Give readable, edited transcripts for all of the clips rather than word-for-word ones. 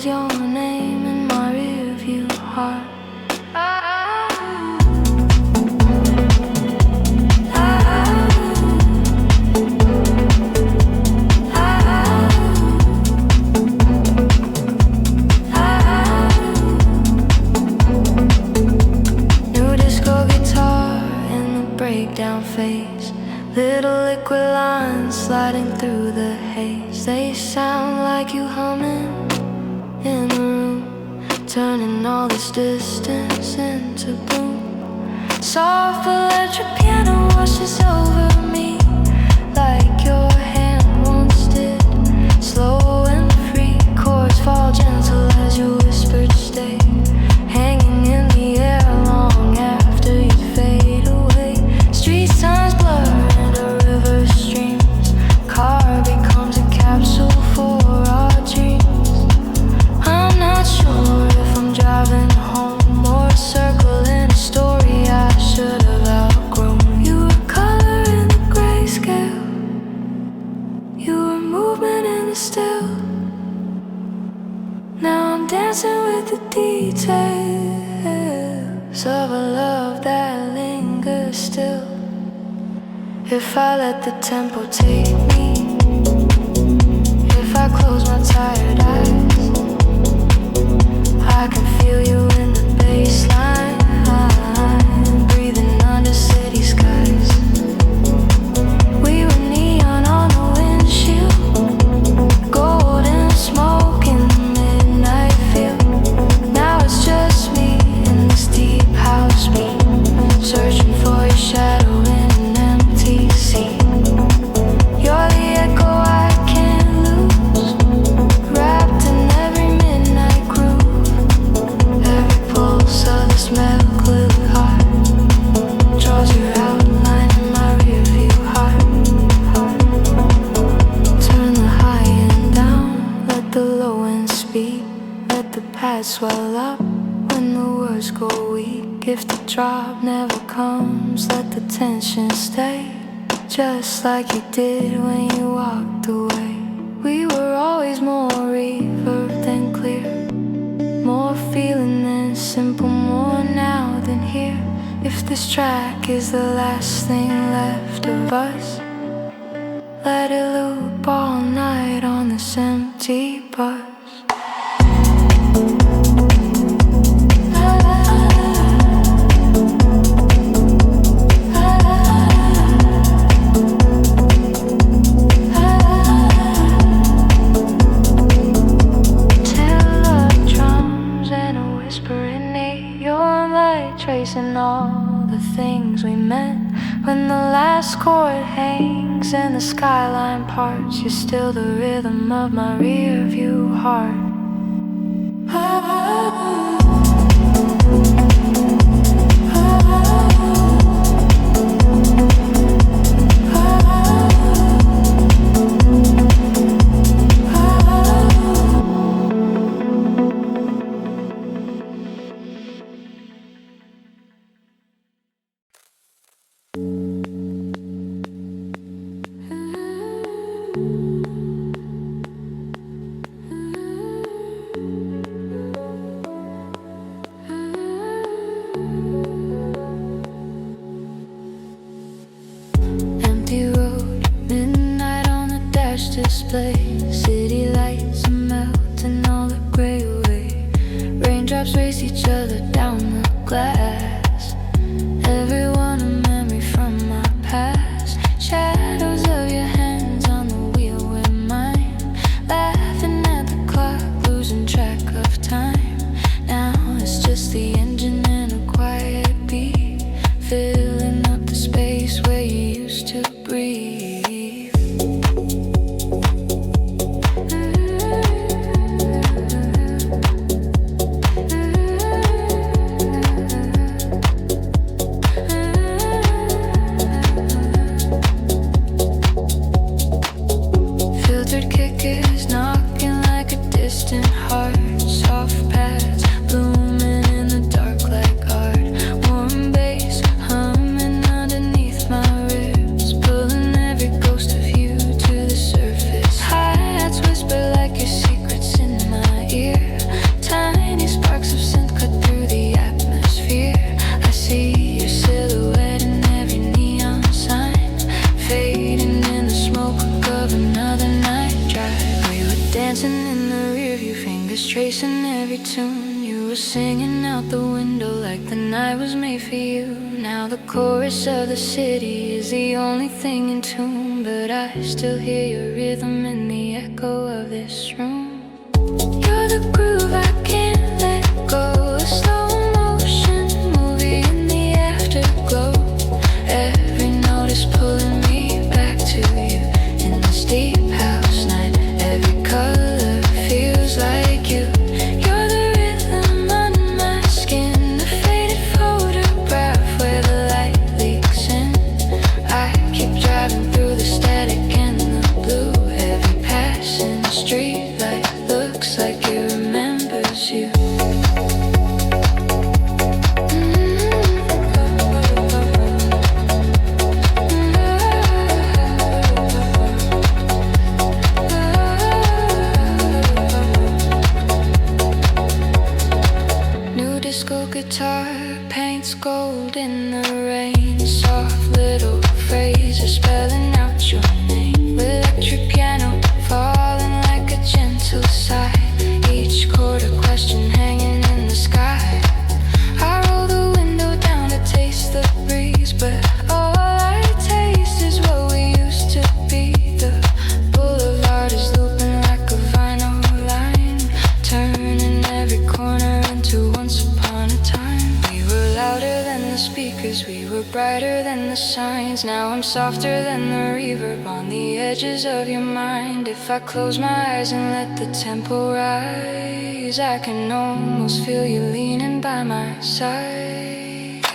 your name in my rearview heart. New disco guitar in the breakdown phase. Little liquid lines sliding through the haze. They sound like you humming in the room, turning all this distance into boom. Soft electric piano washes over me like your hand once did. Slow and free, chords fall gentle as you whispered stay. Hanging in the air long after you fade away. Street signs blur into river streams. Car becomes a capsule for our dreams. I'm not sure if I'm driving home or a circle in a story I should have outgrown. You were color in the grayscale. You were movement in the still. Now I'm dancing with the details of a love that lingers still. If I let the tempo take me, if I close my tired eyes, I can feel you in the baseline, breathing under city skies. We were neon on the windshield, golden smoke in the midnight field. Now it's just me in this deep house beat, searching for your shadow in an empty sea. You're the echo I can't lose, wrapped in every midnight groove. Every pulse of this milk little heart draws your outline in my rearview heart. Turn the high and down, let the low end speak. Let the past swell up when the words go weak. If the drop never comes, let the tension stay, just like you did when you walked away. We were always more reverb than clear, more feeling than simple, more now than here. If this track is the last thing left of us, let it loop all night on this empty bus. Tracing all the things we meant. When the last chord hangs and the skyline parts, you're still the rhythm of my rearview heart. Display. City lights are melting all the gray away. Raindrops race each other down the glass. Everyone a memory from my past. Shadows of your hands on the wheel with mine. Laughing at the clock, losing track of time. Now it's just the engine and a quiet beat, filling up the space where you used to breathe. Filtered kickers knocking like a distant heart. Soft every tune. You were singing out the window like the night was made for you. Now the chorus of the city is the only thing in tune, but I still hear your rhythm in the echo of this room. You're the groove I can't let go, a slow motion movie in the afterglow. Every note is pulling me back to you in this deep house night. Every color feels like you. You're the rhythm under my skin, the faded photograph where the light leaks in. I keep driving through the static and the blue. Every passing street light looks like it remembers you. New disco guitar paints gold in the rain. Soft little phrases spelling out your name. Electric piano falling like a gentle sigh. Each chord a question hanging in the sky. I roll the window down to taste the breeze, but all I taste is what we used to be. The boulevard is looping like a vinyl line, turning every corner into once upon a time. We were louder than the speakers, we were brighter than the signs. Now I'm softer than the reverb on the edges of your mind. If I close my eyes and let the tempo rise, I can almost feel you leaning by my side.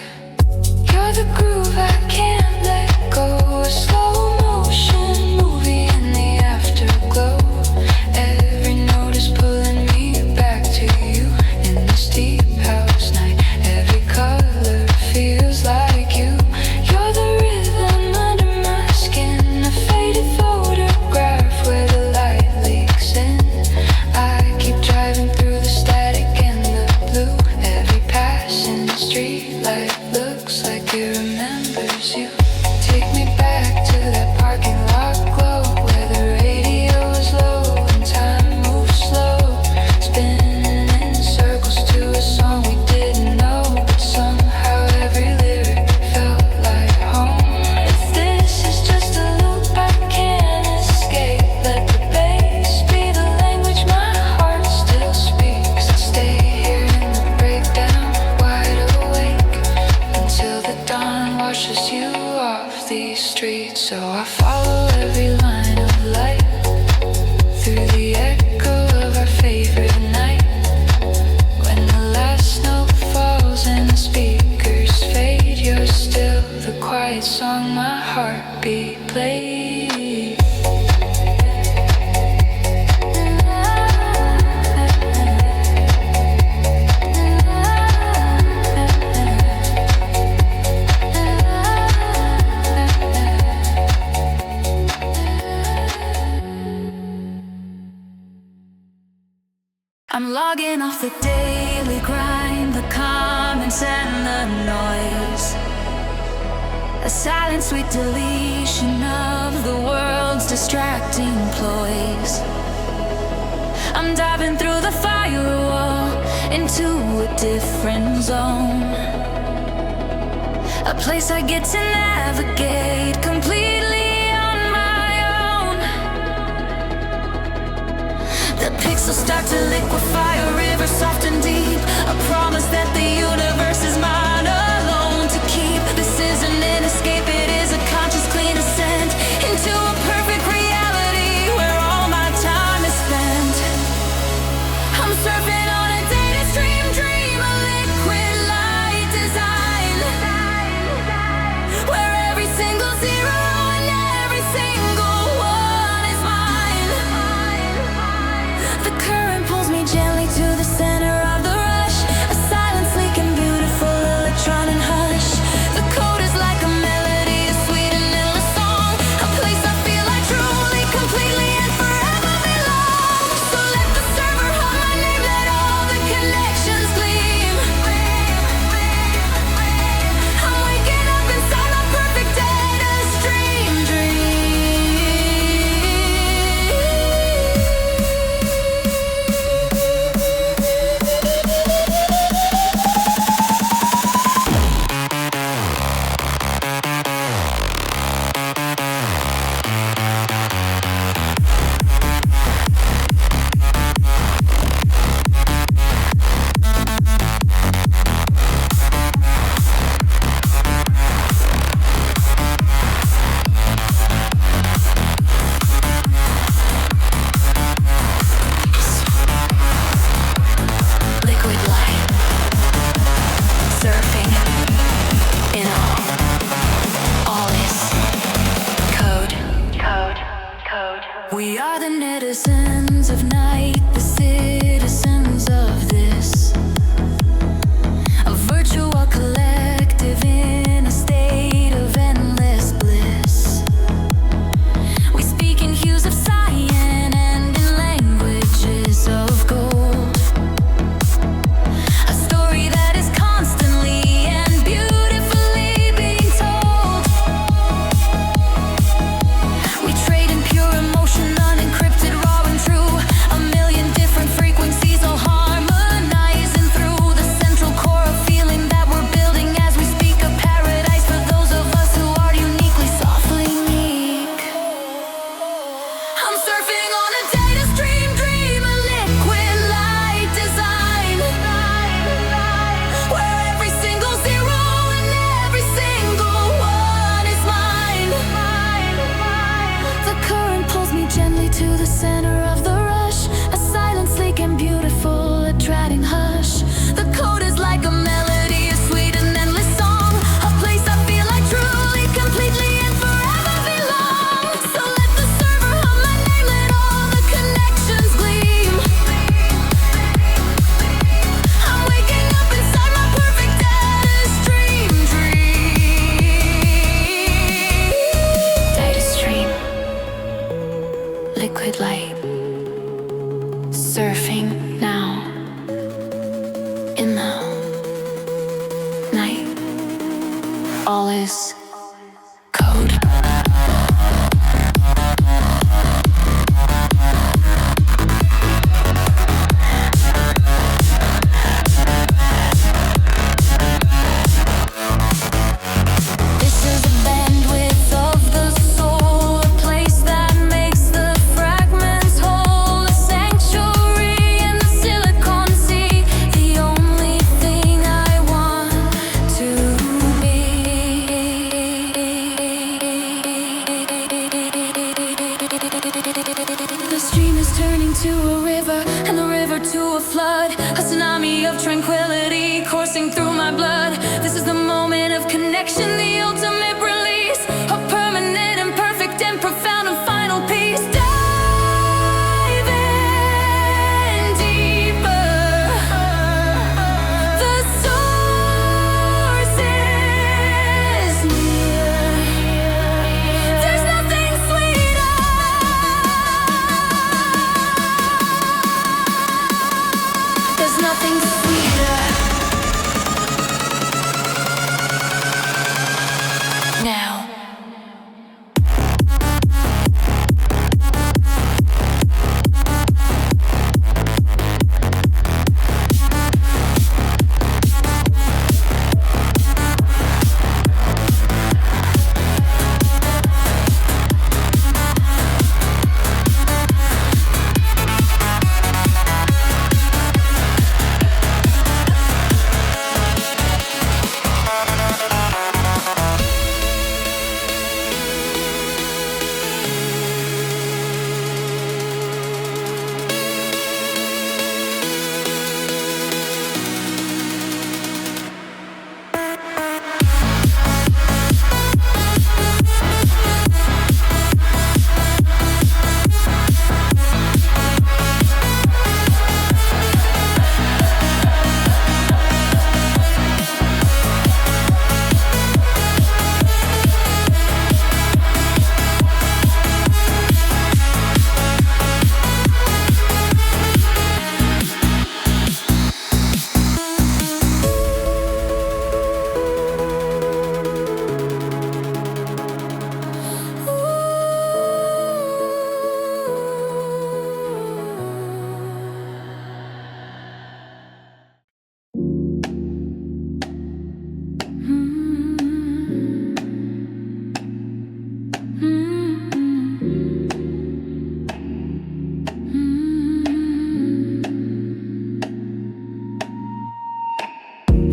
You're the groove I can't let go, a slow motion movie in the afterglow. Every note is pulling me back to you in this deep house night. Every color feels like you. You're the rhythm under my skin, a faded photograph where the light leaks in. I keep driving through the static and the blue. Every passing street light looks like it remembers you. Take me back to that parking lot glow, where the radio is low and time moves slow, spinning in circles to a song we didn't know, but somehow every lyric felt like home. If this is just a loop I can't escape, let the bass be the language my heart still speaks. I stay here in the breakdown, wide awake, until the dawn washes you off these streets. So I follow every line of light through the echo of our favorite night. When the last note falls and the speakers fade, you're still the quiet song my heartbeat plays. I'm logging off the daily grind, the comments and the noise, a silent sweet deletion of the world's distracting ploys. I'm diving through the firewall into a different zone, a place I get to navigate completely on my own. The pixels start to liquefy, a river soft and deep, a promise that the universe is mine alone to keep. This isn't an escape, it is a conscious clean ascent into a perfect reality where all my time is spent. I'm surfing on a data stream dream, a liquid light design, where every single zero and every single one is mine. The current pulls me gently to the center citizens of night, the citizens of this, a virtual collective in a state of endless bliss. We speak in hues of cyan and in languages of gold, a story that is constantly and beautifully being told. We trade in pure emotion, unencrypted, raw and true, a million different frequencies all harmonizing through the central core of feeling that we're building as we speak a paradise for those of us who are uniquely softly meek. I'm surfing on a data stream, dream a liquid light design, where every single zero and every single one is mine. The current pulls me gently to the center of the rush, a silent, sleek and beautiful, attracting hush. The code is like a melody, a sweet and endless song, a place I feel I truly, completely and forever belong. So let the server hum my name, let all the connections gleam. I'm waking up inside my perfect data stream dream. Data stream, liquid light, surfing now in the night. All is code. This is the bandwidth of the soul, a place that makes the fragments whole, a sanctuary in the silicon sea, the only thing I want to be. The stream is turning to a river, and the river to a flood, a tsunami of tranquility coursing through my blood. This is the moment of connection, the ultimate release, a permanent and perfect and profound and final peace. Diving deeper, the source is near. There's nothing sweeter. There's nothing sweeter. Now.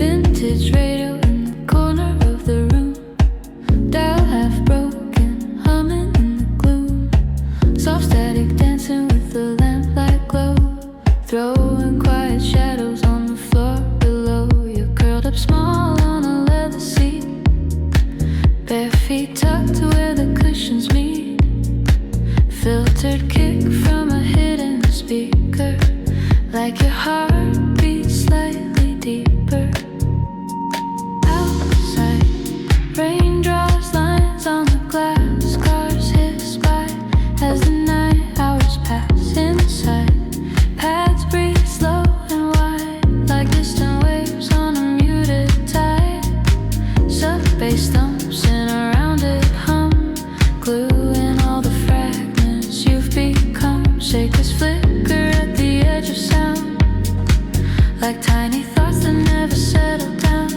Vintage radio in the corner of the room, dial half broken, humming in the gloom, soft static dancing with the lamplight glow, throwing quiet shadows on the floor below. You're curled up small on a leather seat, bare feet tucked to where the cushions meet, filtered kick from a tiny thoughts that never settle down.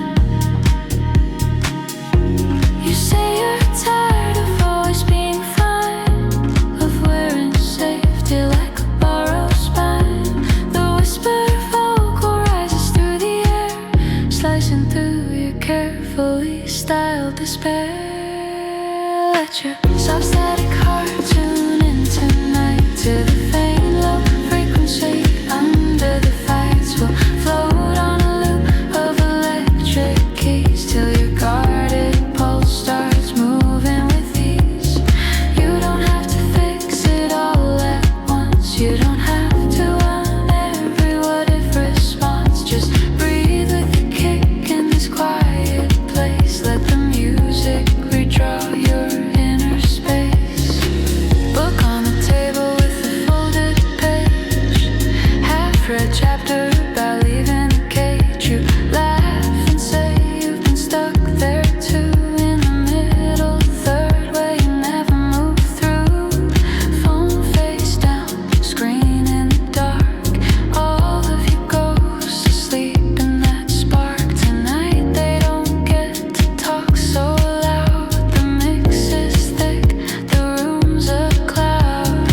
You say you're tired of always being fine, of wearing safety like a borrowed spine. The whispered vocal rises through the air, slicing through your carefully styled despair. Let your soft static heart tune in tonight to the faint low frequency. Under the fights we'll float on a loop of electric keys till your guarded pulse starts moving with ease. You don't have to fix it all at once. You don't have to want every what if response. Just breathe with the kick in this quiet place. Let the music redraw your inner space. Book on the table with a folded page, half-read chapter about leaving the cage. You laugh and say you've been stuck there too, in the middle third where you never move through. Phone face down, screen in the dark. All of you ghosts asleep in that spark. Tonight they don't get to talk so loud. The mix is thick, the room's a cloud.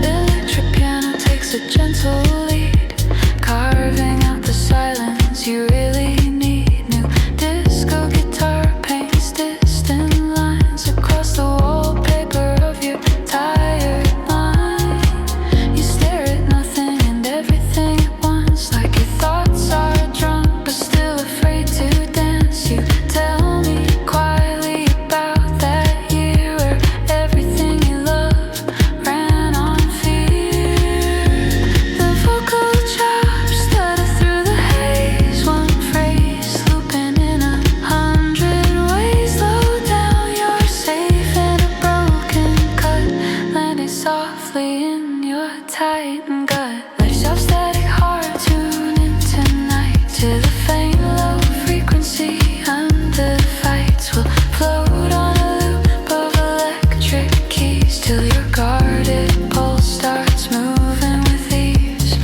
The electric piano takes a gentle lead, carving out the silence you really need. New disco guitar paints distant lines across the wallpaper of your tired mind. You stare at nothing and everything at once, like your thoughts are drunk but still afraid to dance. You tell me quietly about that year where everything you loved ran on fear. The vocal chops stutter through the haze, one phrase looping in 100 ways. Slow down, you're safe in a broken cut, landing softly in your tightened gut. Let your self-static heart tune in tonight to the faint low frequency. Under the fights we'll float on a loop of electric keys till your guarded pulse starts moving with ease.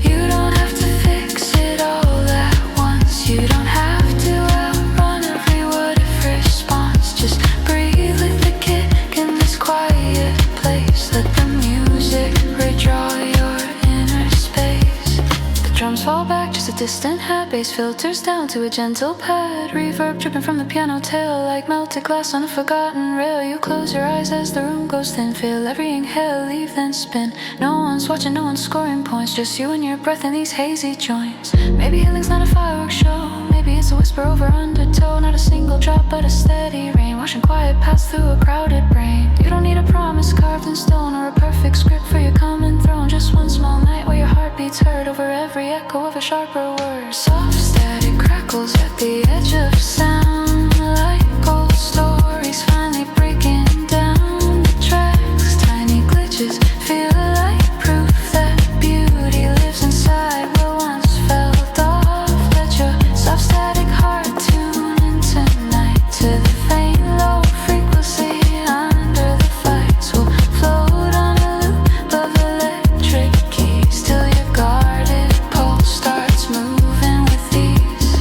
You don't have to fix it all at once. You don't have to outrun every what if response. Just breathe with the kick in this quiet place. Let the music redraw your inner space. The drums fall back, just a distant hat. Bass filters down to a gentle pad. Reverb dripping from the piano tail like melted glass on a forgotten rail. You close your eyes as the room goes thin. Feel every inhale, leave then spin. No one's watching, no one's scoring points. Just you and your breath in these hazy joints. Maybe healing's not a fireworks show. Maybe it's a whisper over undertow. Not a single drop but a steady rain, washing quiet paths through a crowded brain. You don't need a promise carved in stone or a perfect script for your common throne. Just one small night where your heart beats heard over every echo of a sharper word. Soft static crackles at the edge of sound, like old stories finally breaking down the tracks. Tiny glitches feel like proof that beauty lives inside what once felt off. Let your soft static heart tune in tonight to the faint low frequency. Under the fights we'll float on a loop of electric keys till your guarded pulse starts moving with ease.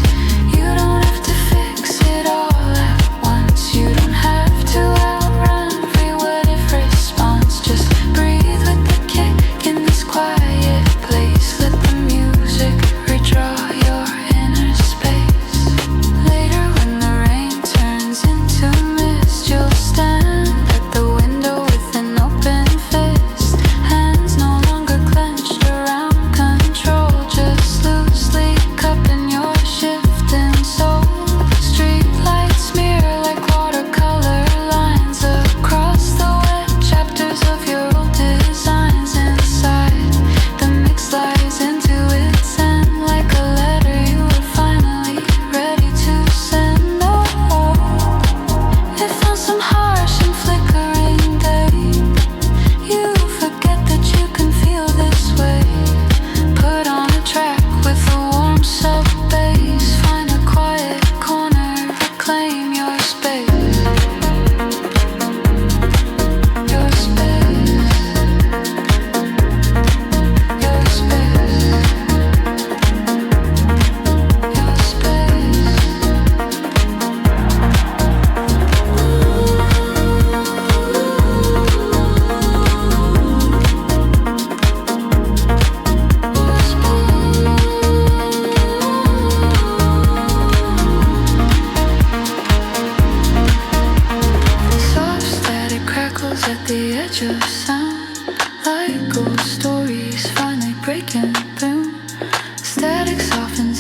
You don't have to fix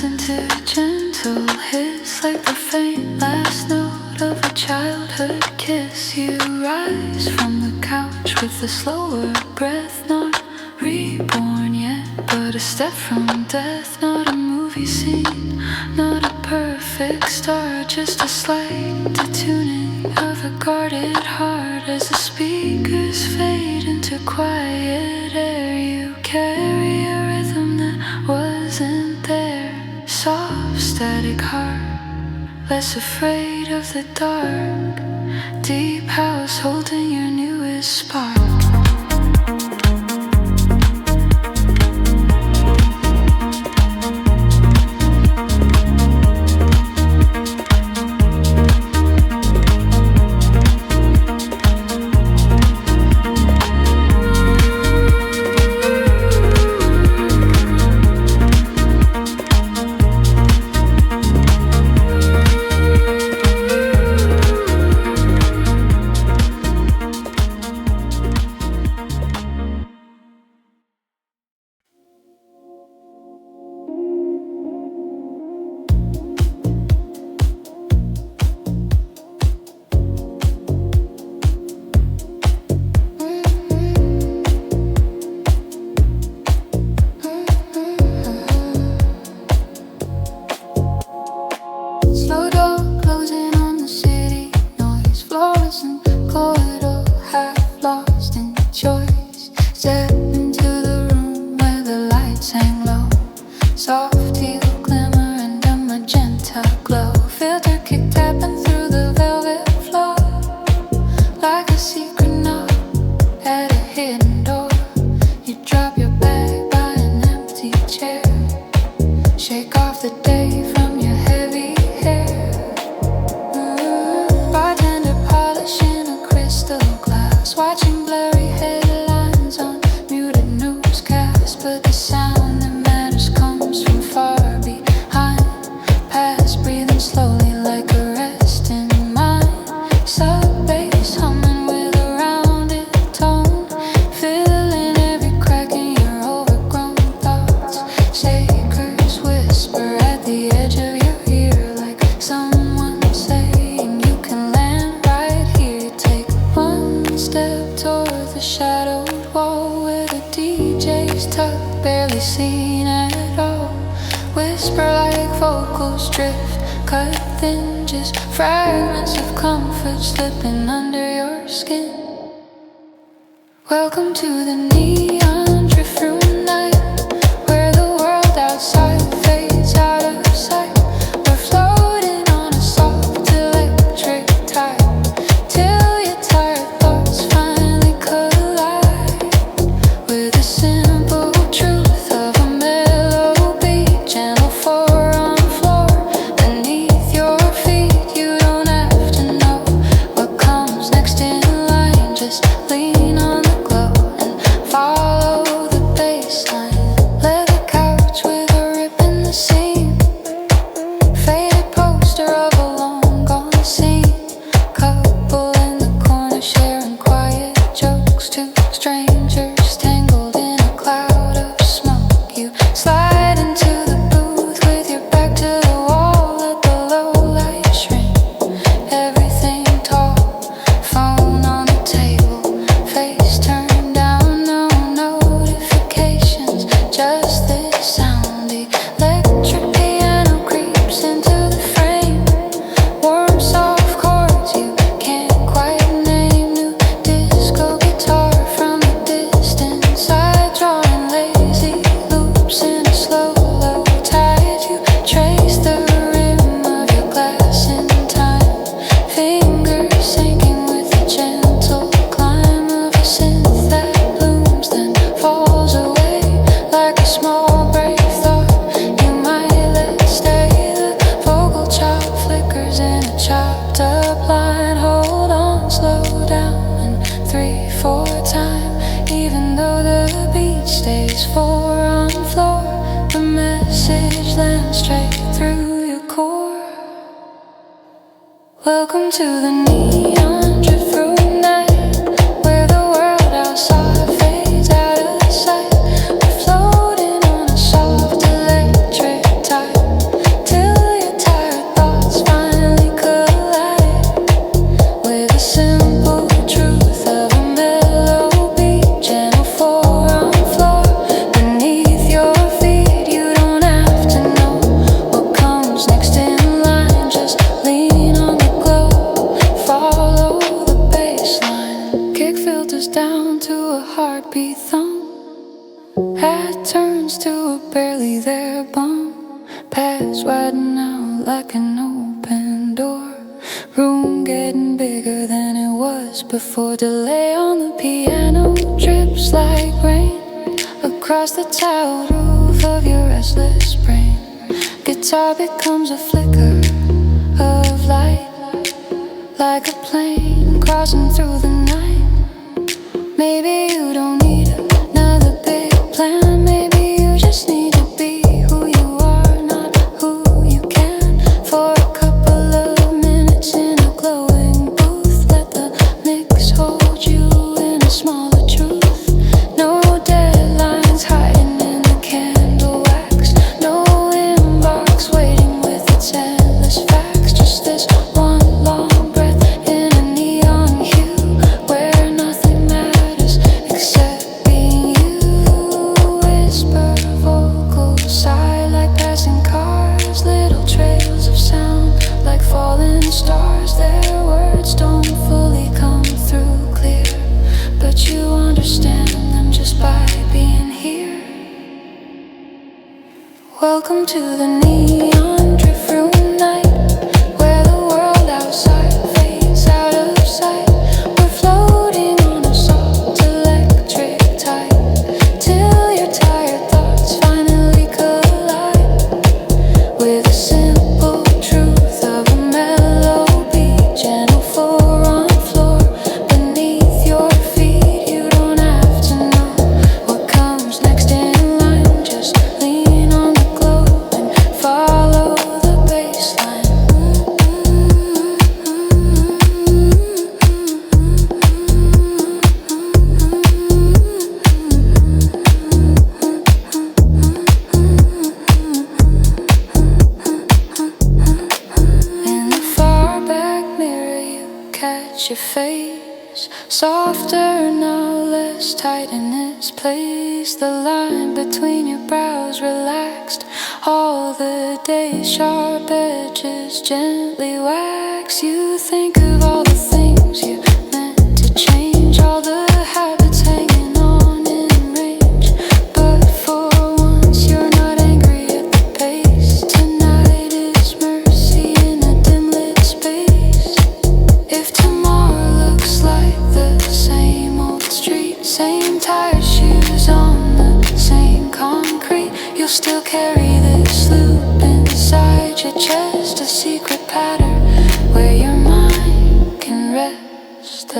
listen to gentle hits like the faint last note of a childhood kiss. You rise from the couch with a slower breath, not reborn yet, but a step from death. Not a movie scene, not a perfect start, just a slight detuning of a guarded heart. As the speakers fade into quiet air, you carry a rhythm that wasn't there. Soft static heart, less afraid of the dark. Deep house holding your newest spark. Welcome to the neon drift room night, where the world outside fades out of sight. We're floating on a soft electric tide, till your tired thoughts finally collide with the simple truth of a mellow beat. Channel 4 on the floor beneath your feet. You don't have to know what comes next in line, just lean on follow the baseline. Leather couch with a rip in the seam, faded poster of a long gone scene. Couple in the corner sharing quiet jokes. Two strangers tangled in a cloud of smoke. You slide into the booth with your back to the wall. Let the low light shrink everything tall. Phone on the table, face turned just this sound. The electric piano creeps into the frame. Warm soft chords you can't quite name. New disco guitar from a distant side, drawing lazy loops in a slow low tide. You trace the rim of your glass in time, fingers sinking with a gentle climb of a synth that blooms then falls away. Like a small brave thought you might let stay. The vocal chop flickers in a chopped up line. Hold on, slow down, and 3/4 time. Even though the beat stays 4 on the floor, the message lands straight through your core. Welcome to the neon drift room night, where the world outside fades out of sight. We're floating on a soft electric tide, eyes widen out like an open door. Room getting bigger than it was before. Delay on the piano drips like rain across the tiled roof of your restless brain. Guitar becomes a flicker of light, like a plane crossing through the night. Maybe you don't need another big plan. Maybe you just need to be who you are, not who you can. For a couple of minutes in a glowing booth, let the mix hold you in a smaller truth. No deadlines hiding in the candle wax, no inbox waiting with its endless facts. Just this one long breath in a neon hue, where nothing matters except being you. Whisper vocals sigh like passing cars, little trails of sound like falling stars. Their words don't fully come through clear, but you understand them just by being here. Welcome to the neon drift room night, where the world outside fades out of sight. We're floating on a soft electric tide, till your tired thoughts finally collide with a simple truth of a mellow beat. Gentle four-on floor beneath your feet. You don't have to know what comes next in line. Just lean on the globe and follow the baseline. In the far back mirror you catch your face, softer now, less tight in its place. The line between your brows relaxed all the day, sharp edges gently wax. You think of all the things you meant to change, all the habits hanging on in range. But for once you're not angry at the pace. Tonight is mercy in a dim lit space. If tomorrow looks like the same old street, same tired shoes on the same concrete, you'll still carry this loop inside your chest, a secret pattern where your mind can rest.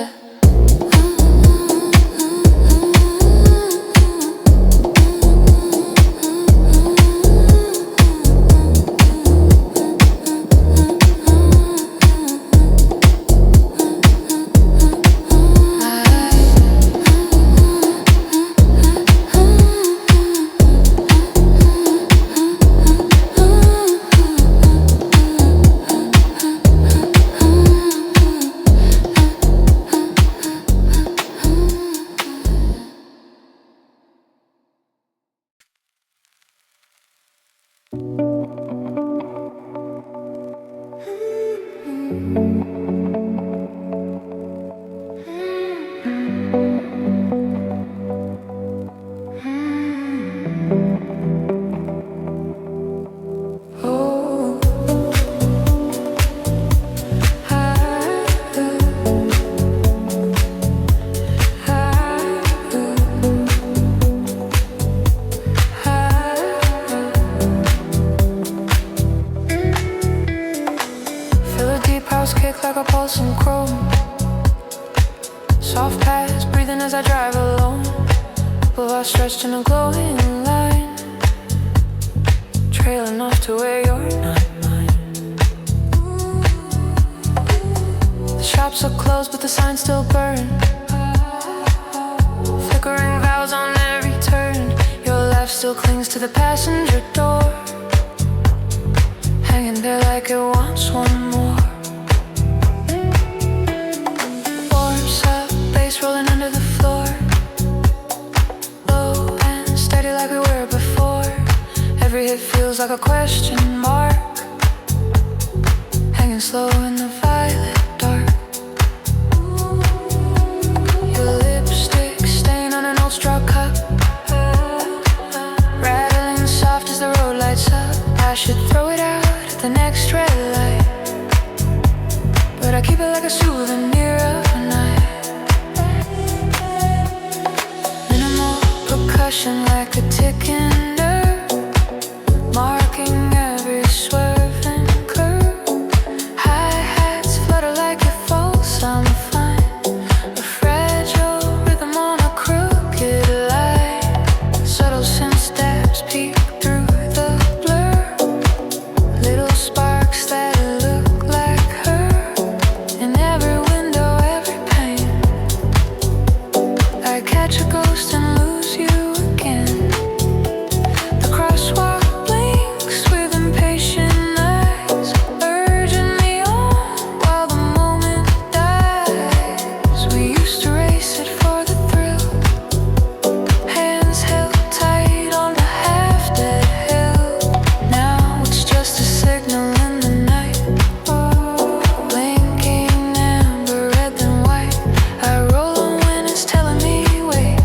Kick like a pulsing chrome. Soft pass, breathing as I drive alone. Pull out stretched in a glowing line, trailing off to where you're not mine. The shops are closed but the signs still burn, flickering vows on every turn. Your laugh still clings to the passenger door, hanging there like it wants one more. Rolling under the floor, low and steady like we were before. Every hit feels like a question mark, hanging slow in the violet dark. Your lipstick stain on an old straw cup, rattling soft as the road lights up. should throw it out at the next red light, but I keep it like a souvenir of a night. Minimal percussion like a ticking nerve, marking every swerve and curve. Hi-hats flutter like it falls, I'm fine. A fragile rhythm on a crooked line. Subtle synth steps peek through the blur, little sparks that look like her. In every window, every pane, I catch a ghost and lose you again. The crosswalk blinks with impatient eyes, urging me on while the moment dies. We used to race it for the thrill, hands held tight on the half-dead hill. Now it's just a signal in the night, blinking amber, red then white. I roll on when it's telling me wait,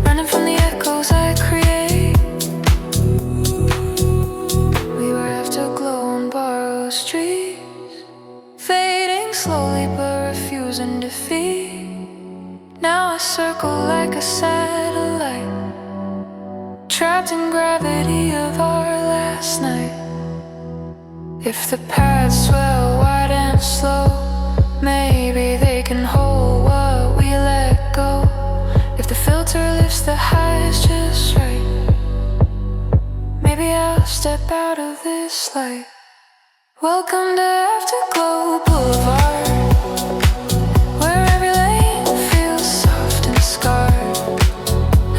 running from the echoes I create. We were afterglow on borrowed streets, fading slowly but refusing defeat. Now I circle like a satellite, trapped in gravity of our last night. If the paths swell wide and slow, maybe they can hold what we let go. If the filter lifts the highs just right, maybe I'll step out of this light. Welcome to Afterglow Boulevard, where every lane feels soft and scarred.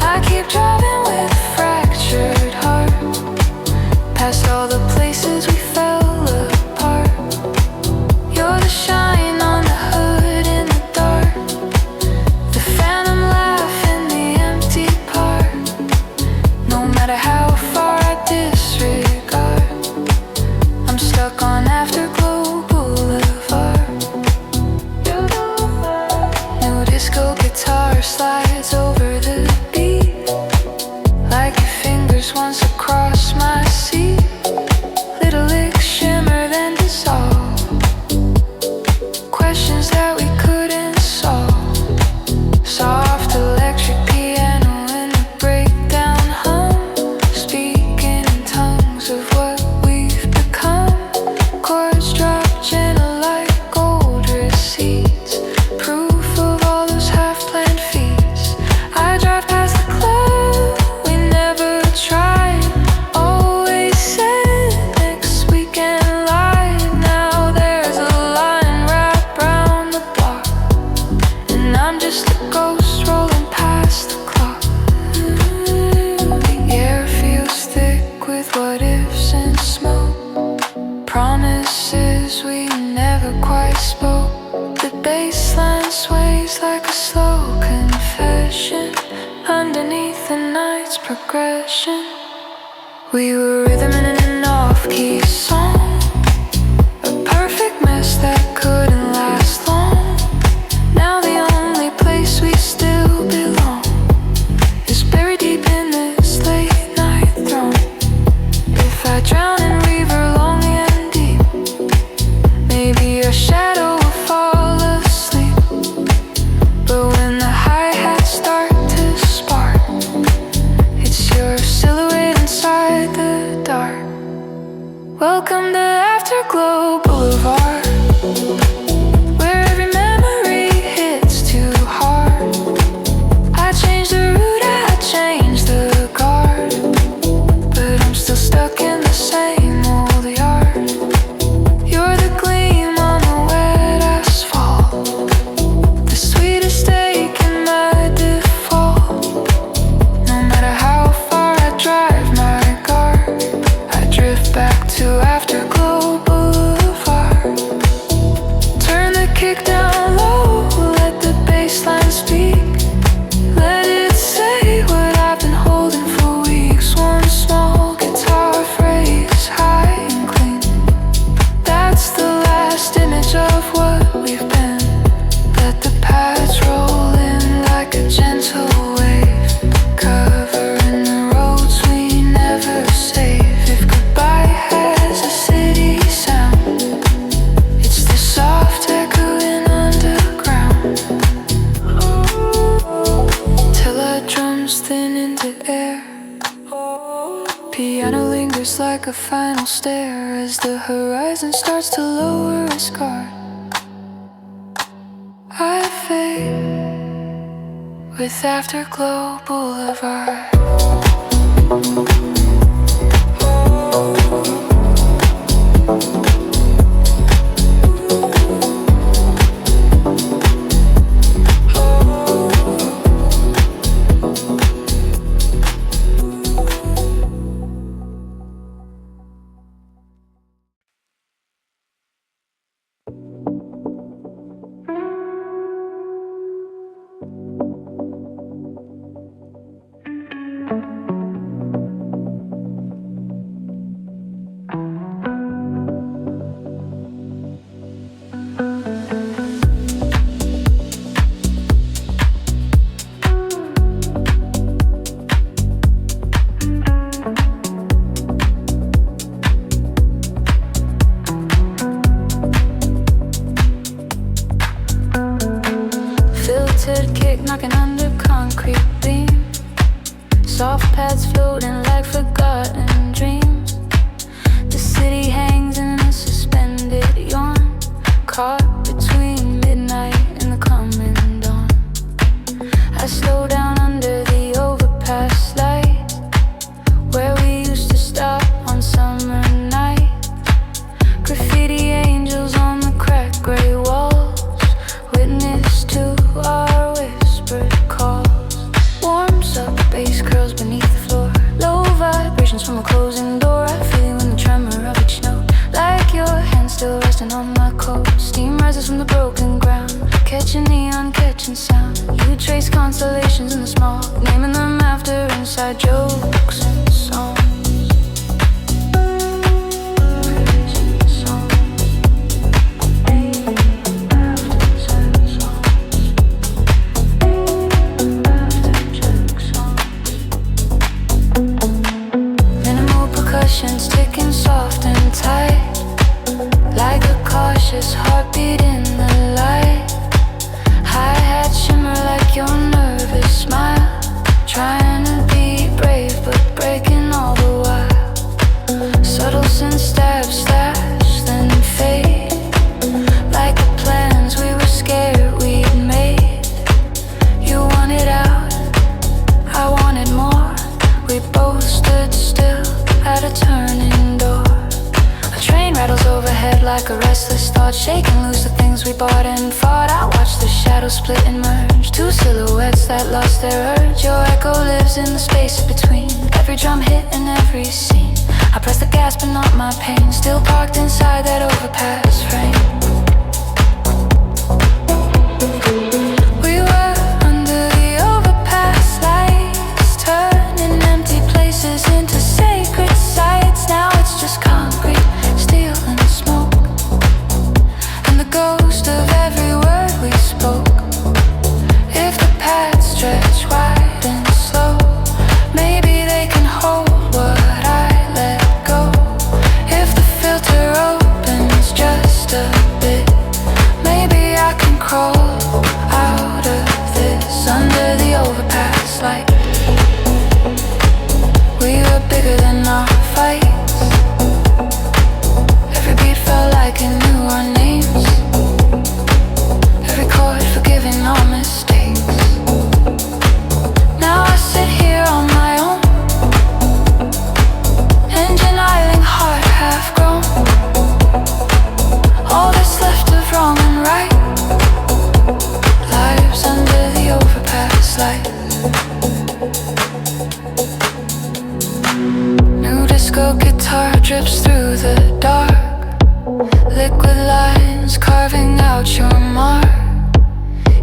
I keep driving with a fractured heart, past all the places we fell apart. You're the shine on the hood in the dark, the phantom laugh in the empty park. No matter how far I disregard, I'm stuck on Afterglow Boulevard. New disco guitar slides over the beat, like your fingers once across my seat. Little licks shimmer then dissolve, questions that we couldn't solve. Soft electric piano in a breakdown hum, speaking in tongues of what we've become. Chords drop gentle like gold receipts, proof of all those half-planned feats. I drive past the club we never tried, always said next weekend light. Now there's a line wrapped round the block, and I'm just a ghost rolling past the clock. The air feels thick with what ifs and smoke, promises we never quite spoke. The bassline sways like a slow confession underneath the night's progression. We were rhythm in an off-key song, a perfect mess that couldn't last long. Now the only place we still belong is buried deep in this late night throne. If I drown in river long and deep, maybe your shadow will fall asleep. But when the hi-hats start to spark, it's your silhouette inside the dark. Welcome to Afterglow Boulevard, where every memory hits too hard. I changed the route, I changed the guard, but I'm still stuck in the same old yard. You're the gleam on the wet asphalt, the sweetest steak in my default. No matter how far I drive my guard, I drift back to Afterglow Boulevard. Turn the kick down low, let the bassline speak. Let it say what I've been holding for weeks. One small guitar phrase, high and clean. That's the last image of what we've been. Let the paths roll in like a gentle wave, covering the roads we never saved. fingers like a final stare as the horizon starts to lower its guard. I fade with Afterglow Boulevard. Kick knocking under concrete beam, soft pads floating like forgotten dreams. The city hangs in a suspended yawn, caught between midnight and the coming dawn. I slow down under the overpass light, where we used to stop on summer night. Graffiti angels on the cracked gray walls, witness to our whispered calls. Warms up, bass curls beneath the floor, low vibrations from a closing door. I feel you in the tremor of each note, like your hand still resting on my coat. Steam rises from the broken ground, catching neon, catching sound. You trace constellations in the small, naming them after inside jokes and songs. Ticking soft and tight, like a cautious heartbeat in the light. Hi-hat shimmer like your nervous smile, trying to be brave but breaking all the while. Subtle scent stab, slash, then fade, like the plans we were scared we'd made. You wanted out, I wanted more. We both stood still at a turning door. A train rattles overhead like a restless thought, shaking loose the things we bought and fought. I watched the shadows split and merge, two silhouettes that lost their urge. Your echo lives in the space between every drum hit and every scene. I press the gas but not my pain, still parked inside that overpass frame. We were under the overpass lights, turning empty places into sacred sites. Now it's just concrete, steel and smoke, and the ghost of every word we spoke. If the paths stretch wide and slow, maybe they can hold what I let go. If the filter opens just a bit, maybe I can crawl out of this. Under the overpass light, we were bigger than our fights. Every beat felt like it knew our names, every chord forgiving our mistakes. Now I sit here on my own, engine idling, heart half grown. All that's left of wrong and right, lives under the overpass light. New disco guitar drips through the dark, liquid lines carving out your mark.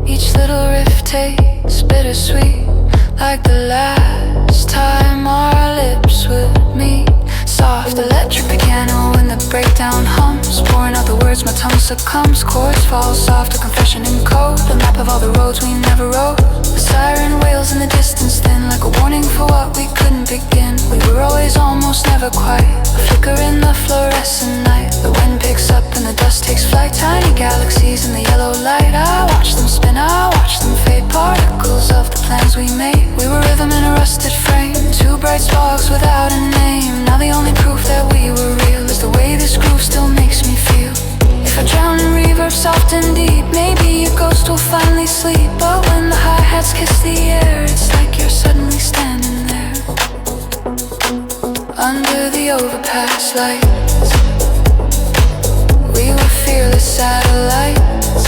Each little riff tastes bittersweet, like the last time our lips would meet. Soft electric piano in the breakdown hums, pouring out the words, my tongue succumbs. Chords fall soft, a confession in code, a map of all the roads we never rode. A siren wails in the distance thin, like a warning for what we couldn't begin. We were always almost never quite, a flicker in the fluorescent night. The wind picks up and the dust takes flight, tiny galaxies in the yellow light. I watch them spin, I watch them fade, particles of the plans we made. We were rhythm in a rusted frame, two bright sparks without a name. Now the only soft and deep. Maybe your ghost will finally sleep. But when the hi-hats kiss the air, it's like you're suddenly standing there under the overpass lights. We were fearless satellites,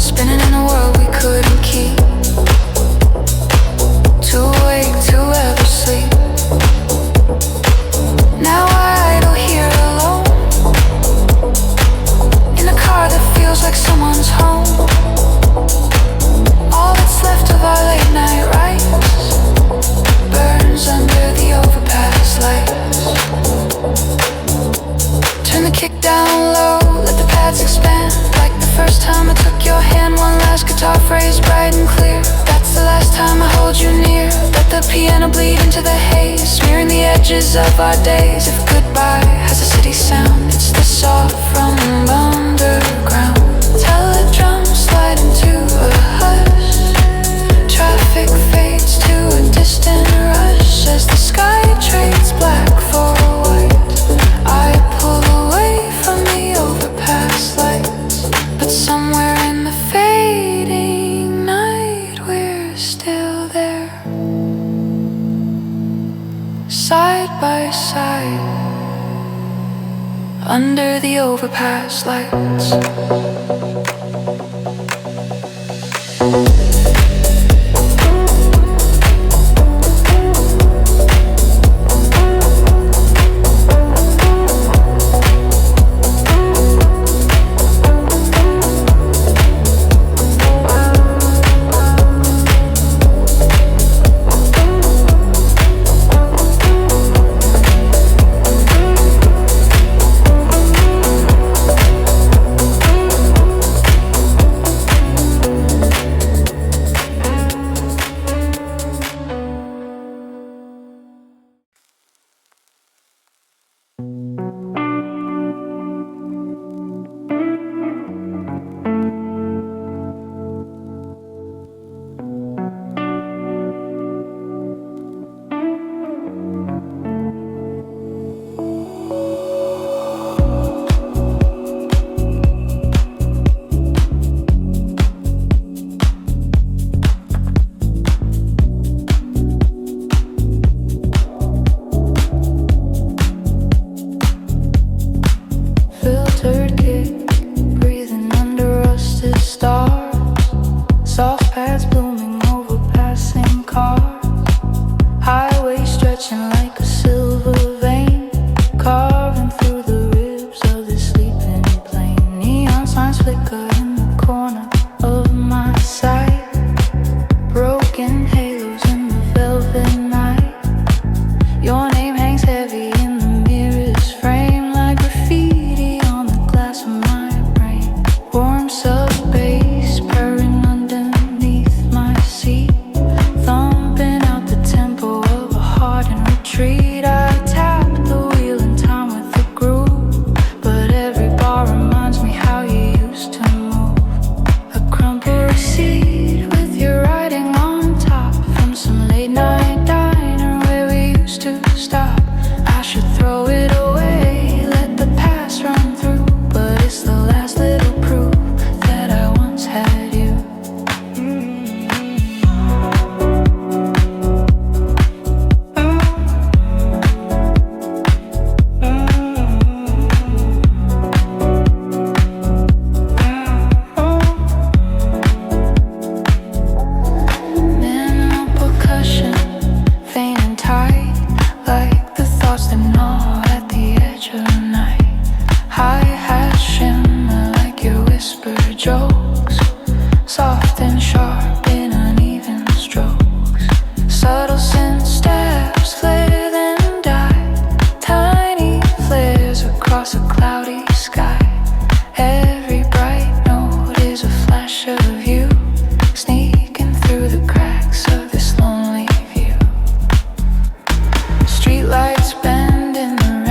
spinning in a world we couldn't keep. Too awake to ever sleep. Now I idle here alone, in a car that feels like someone's home. All that's left of our late night rides burns under the overpass lights. Turn the kick down low, let the pads expand. Like the first time I took your hand, one last guitar phrase bright and clear. That's the last time I hold you near. Let the piano bleed into the haze, smearing the edges of our days. If goodbye has a city sound, it's the soft from underground. Tell the drums slide into a hush. Traffic fades to a distant rush as the sky trades black for white. I pull away from the overpass lights, but somewhere in the fading night we're still there, side by side, under the overpass lights. Streetlights bend in the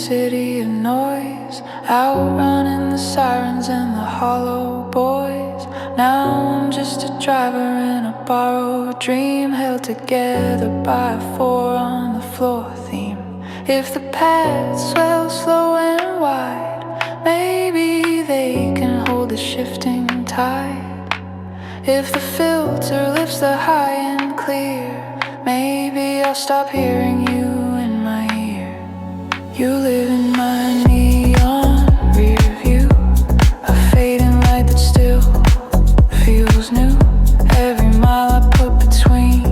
city of noise, outrunning the sirens and the hollow boys. Now I'm just a driver in a borrowed dream, held together by a four on the floor theme. If the paths swell slow and wide, maybe they can hold the shifting tide. If the filter lifts the high and clear, maybe I'll stop hearing you in my ear. You live in my neon rear view, a fading light that still feels new. Every mile I put between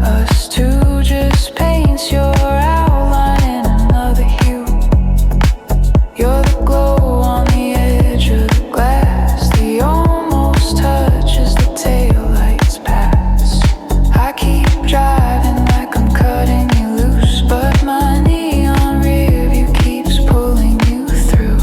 us two just paints your outline in another hue. You're the glow on the edge of the glass, the almost touches the taillights pass. I keep driving like I'm cutting you loose, but my neon rear view keeps pulling you through.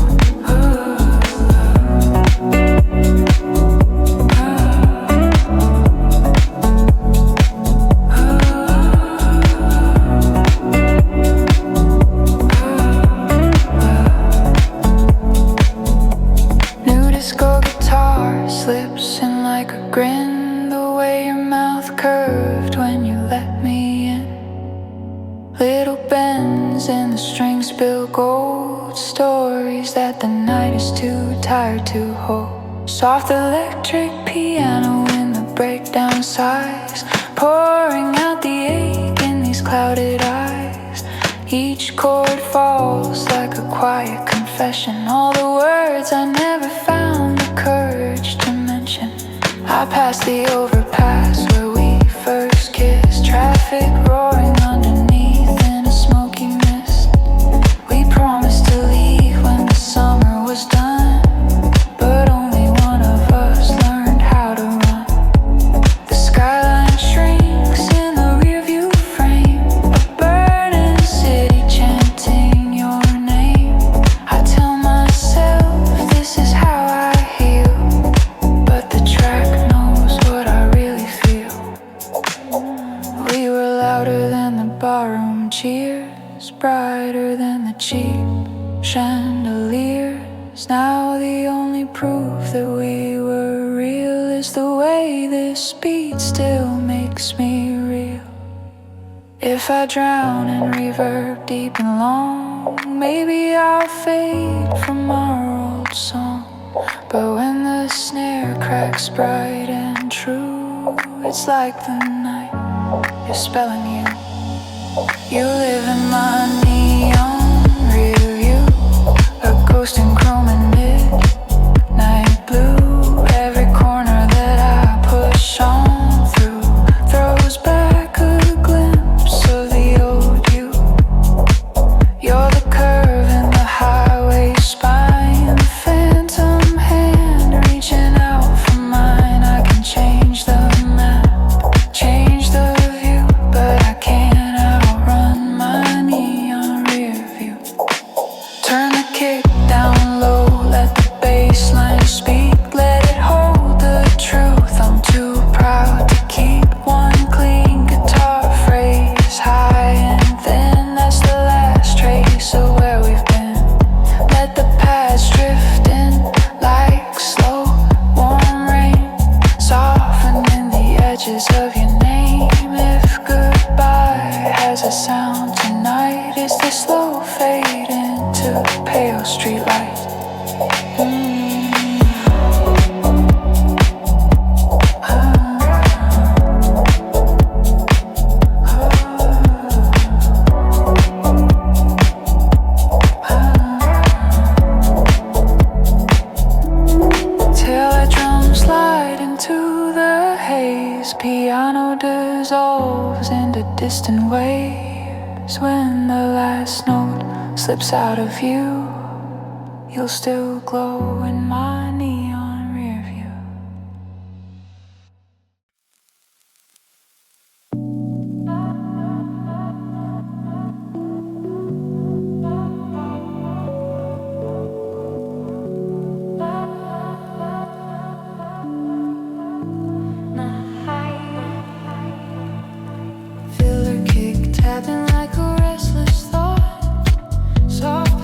New disco guitar slips in like a grin, the way your mouth curved when you let me in. Little bends in the strings spill gold, stories that the night is too tired to hold. Soft electric piano in the breakdown sighs, pouring out the ache in these clouded eyes. Each chord falls like a quiet confession, all the words I never found the courage to mention. I passed the overpass where we first kissed, traffic roaring underneath in a smoky mist. We promised to leave when the summer was done, but only one of us learned how to run. The skyline shrinks in the rearview frame, a burning city chanting your name. I tell myself this is how I heal, but the track knows what I really feel. We were louder than the barroom cheers, brighter than the cheap chandeliers. Now the only proof that we were real is the way this beat still makes me real. If I drown in reverb deep and long, maybe I'll fade from our old song. But when the snare cracks bright and true, it's like the night is spelling you. You live in my neon rear view, a ghost in chrome and midnight blue. Every corner that I push on through throws back a glimpse of the old you. You're the curve in the highway spine, the phantom hand reaching out for mine. I can change the map, change the view, but I can't outrun my neon rear view. Turn the kick down low, let the bass line speak, let it hold the truth. I'm too proud to keep one clean guitar phrase, high and thin. That's the last trace of where we've been. Let the past drift in like slow warm rain, softening the edges of your name. If goodbye has a sound tonight, it's the slow fade into pale streetlight. Till a drum slide into the haze, piano dissolves into distant waves. When the last note slips out of view, you'll still glow in my neon rear view. Filler kick tapping like a restless thought, soft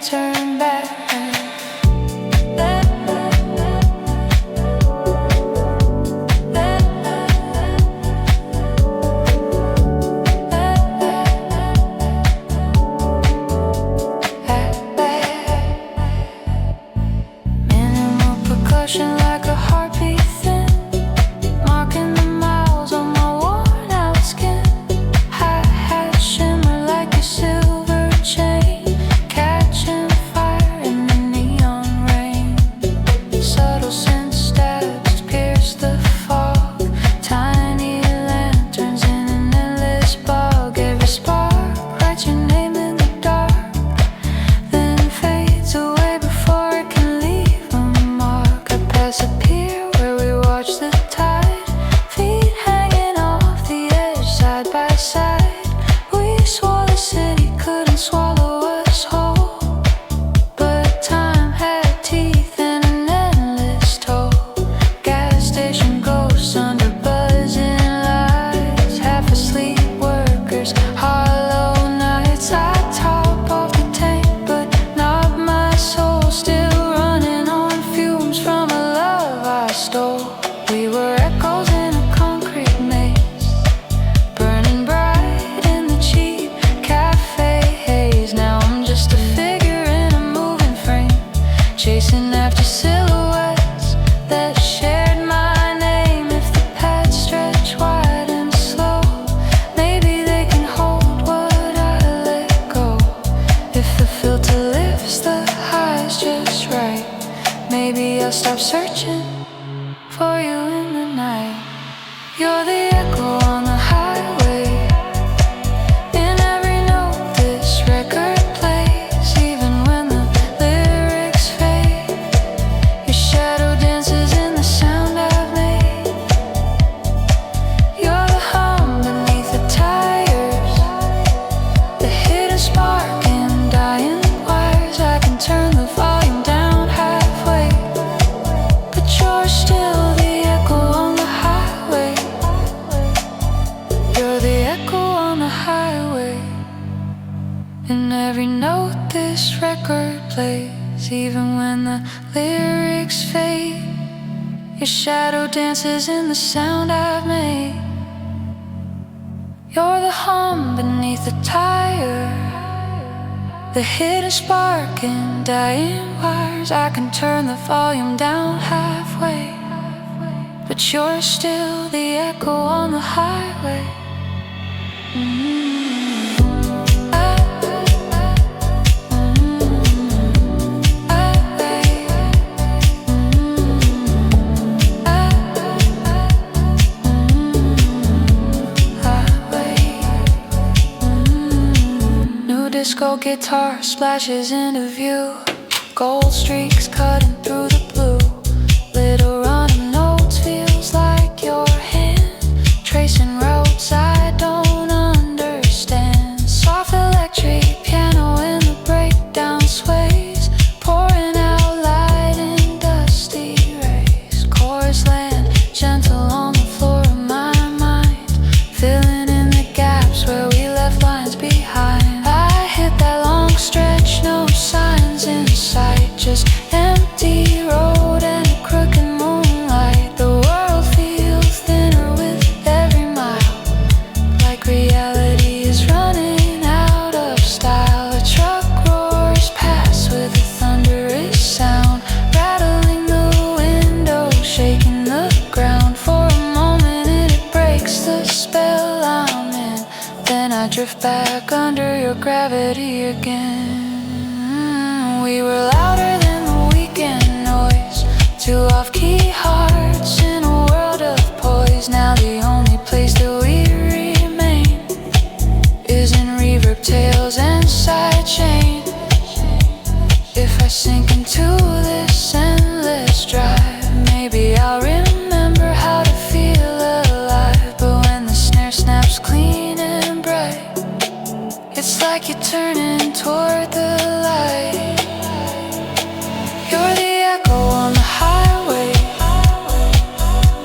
turn back. Minimal percussion like a heartbeat thin, marking the miles on my worn out skin. Hi-hat shimmer like a silver chain, catching fire in the neon rain. Subtle scent stabs pierce the fog, tiny lanterns in an endless bog. Every spark writes your name in the dark, then fades away before it can leave a mark. I pass a pier where we watch the tide, feet hanging off the edge side by side. We swore the city couldn't swallow us whole, but time had teeth and an endless toll. Gas station ghosts under buzzing lights, half asleep workers, hollow nights. I top off the tank, but not my soul, still running on fumes from a love I stole. We were echoes in a concrete maze, burning bright in the cheap cafe haze. Now I'm just a figure in a moving frame, chasing after silhouettes that shared my name. If the paths stretch wide and slow, maybe they can hold what I let go. If the filter lifts the highs just right, maybe I'll stop searching for you in the night. You're the echo on the highway, in every note this record plays. Even when the lyrics fade, your shadow dances in the sound I've made. You're the hum beneath the tires, the hidden spark in dying wires. I can turn the volume down halfway, but you're still the echo on the highway. You're the echo on the highway, in every note this record plays. Even when the lyrics fade, your shadow dances in the sound I've made. You're the hum beneath the tire, the hidden spark in dying wires. I can turn the volume down halfway, but you're still the echo on the highway. New disco guitar splashes into view, gold streaks cutting through the blue. Little run of notes feels like your hand, tracing routes I don't understand. Soft electric piano in the breakdown sways, pouring out light in dusty rays. Chorus land gentle on the floor of my mind, filling in the gaps where we left lines behind. I hit that long stretch, no signs in sight, just empty road and a crooked moonlight. The world feels thinner with every mile, like reality is running out of style. A truck roars past with a thunderous sound, rattling the window, shaking the ground. For a moment it breaks the spell I'm in, then I drift back under your gravity again. We were louder than the weekend noise, two off-key hearts in a world of poise. Now the only place that we remain is in reverb tales and side chain. If I sink into this endless drive, maybe I'll remember how to feel alive. But when the snare snaps clean and bright, it's like you're turning toward the light. You're the echo on the highway,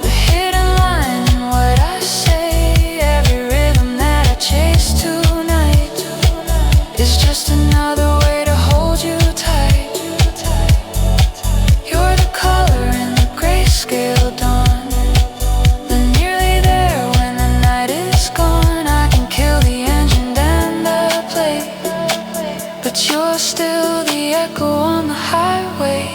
the hidden line in what I say. Every rhythm that I chase tonight is just another way to hold you echo on the highway.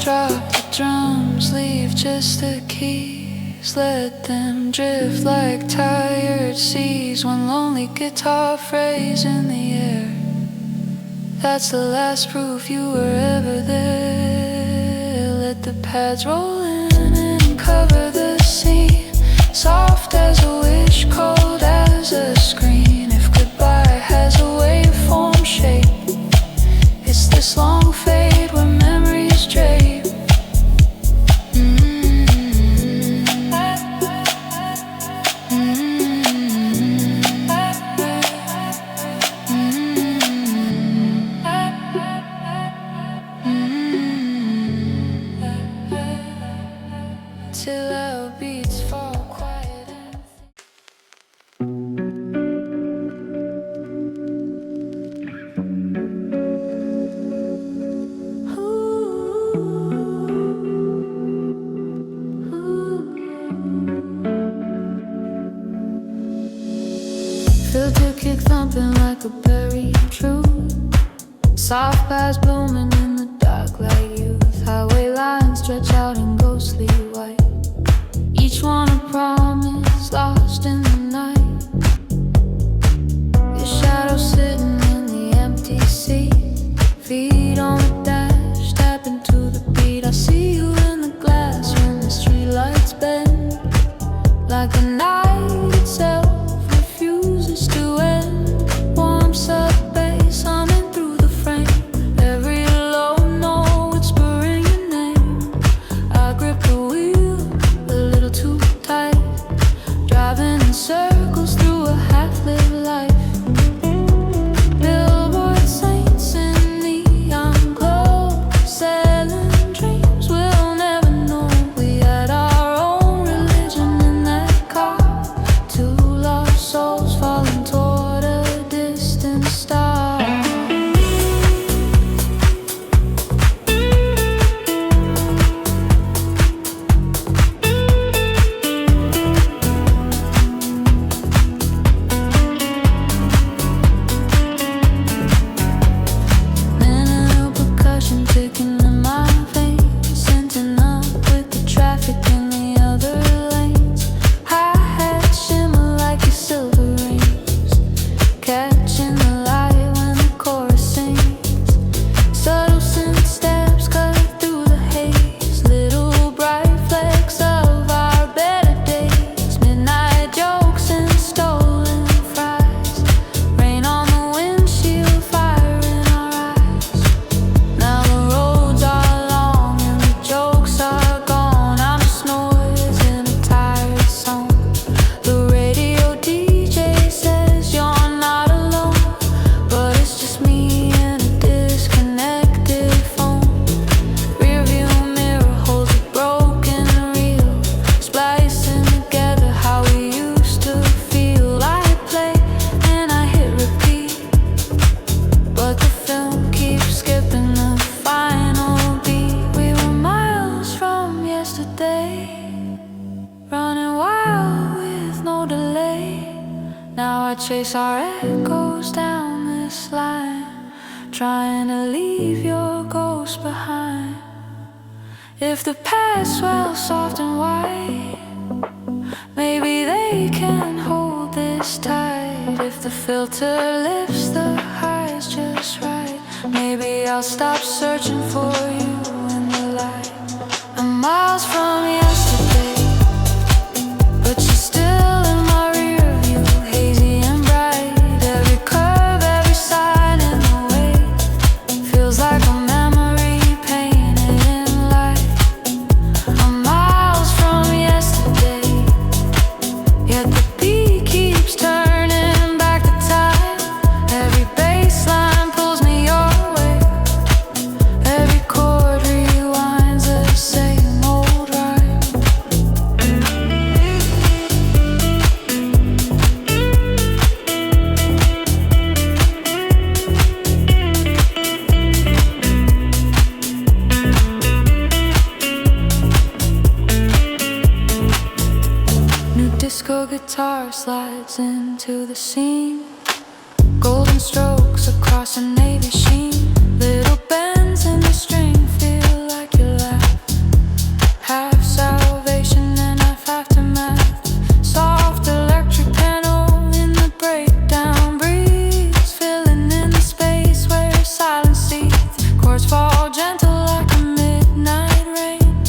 Drop the drums, leave just the keys. Let them drift like tired seas. One lonely guitar phrase in the air. That's the last proof you were ever there. Let the pads roll in and cover the scene. Soft as a wish, cold as a screen. If goodbye has a waveform shape, it's this long fade where memories drape. Till our beats fall quiet and filter kick thumping like a buried truth. Soft past blooming in the dark like youth. Highway lines stretch out in ghostly white. Each one a promise lost in the night. Your shadow sitting in the empty seat. Feet on the dash, tapping to the beat. I see you in the glass when the streetlights bend. Like the night itself refuses to end. Warm sub bass humming through the frame. Every low note whispering your name. I grip the wheel a little too tight, driving in circles through a half-lived life. Billboard saints in neon glow, selling dreams we'll never know. We had our own religion in that car. Two lost souls falling toward a distant star. Minute percussion ticking in my veins, syncing up with the traffic in the other lanes. Hi-hat shimmer like your silver rings, catching the light when the chorus sings. Subtle synth steps cut through the haze. Little bright flecks of our better days. Midnight jokes and stolen fries. Rain on the windshield, fire in our eyes. Now the roads are long and the jokes are gone. I'm just noise in a tired song. The radio DJ says you're not alone, but it's just me and a disconnected phone. Rearview mirror holds a broken reel, splicing together how we used to feel. I hit play and I hit repeat, but the film keeps skipping the final beat. We were miles from yesterday, running wild with no delay. Now I chase our echoes down this line, trying to leave your ghost behind. If the past swells soft and white, maybe they can hold this tight. If the filter lifts the highs just right, maybe I'll stop searching for you in the light. I'm miles from yesterday, but you're still in my rear view, hazy and bright. Every curve, every sign in the way feels like a memory painted in light. I'm miles from yesterday, yet the beat keeps turning back the time. Every bass guitar slides into the scene. Golden strokes across a navy sheen. Little bends in the string feel like you laugh. Half salvation and half aftermath. Soft electric piano in the breakdown breeze, filling in the space where silence seethes. Chords fall gentle like a midnight rain,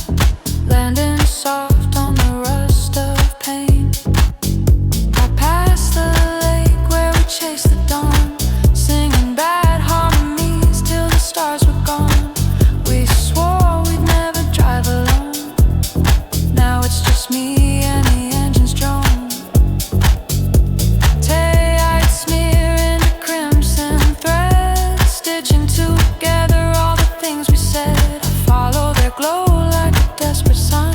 landing soft on the rust of pain. I passed the lake where we chased the dawn, singing bad harmonies till the stars were gone. We swore we'd never drive alone. Now it's just me and the engine's drone. Tay-eyed smear into crimson thread, stitching together all the things we said. I follow their glow like a desperate sign,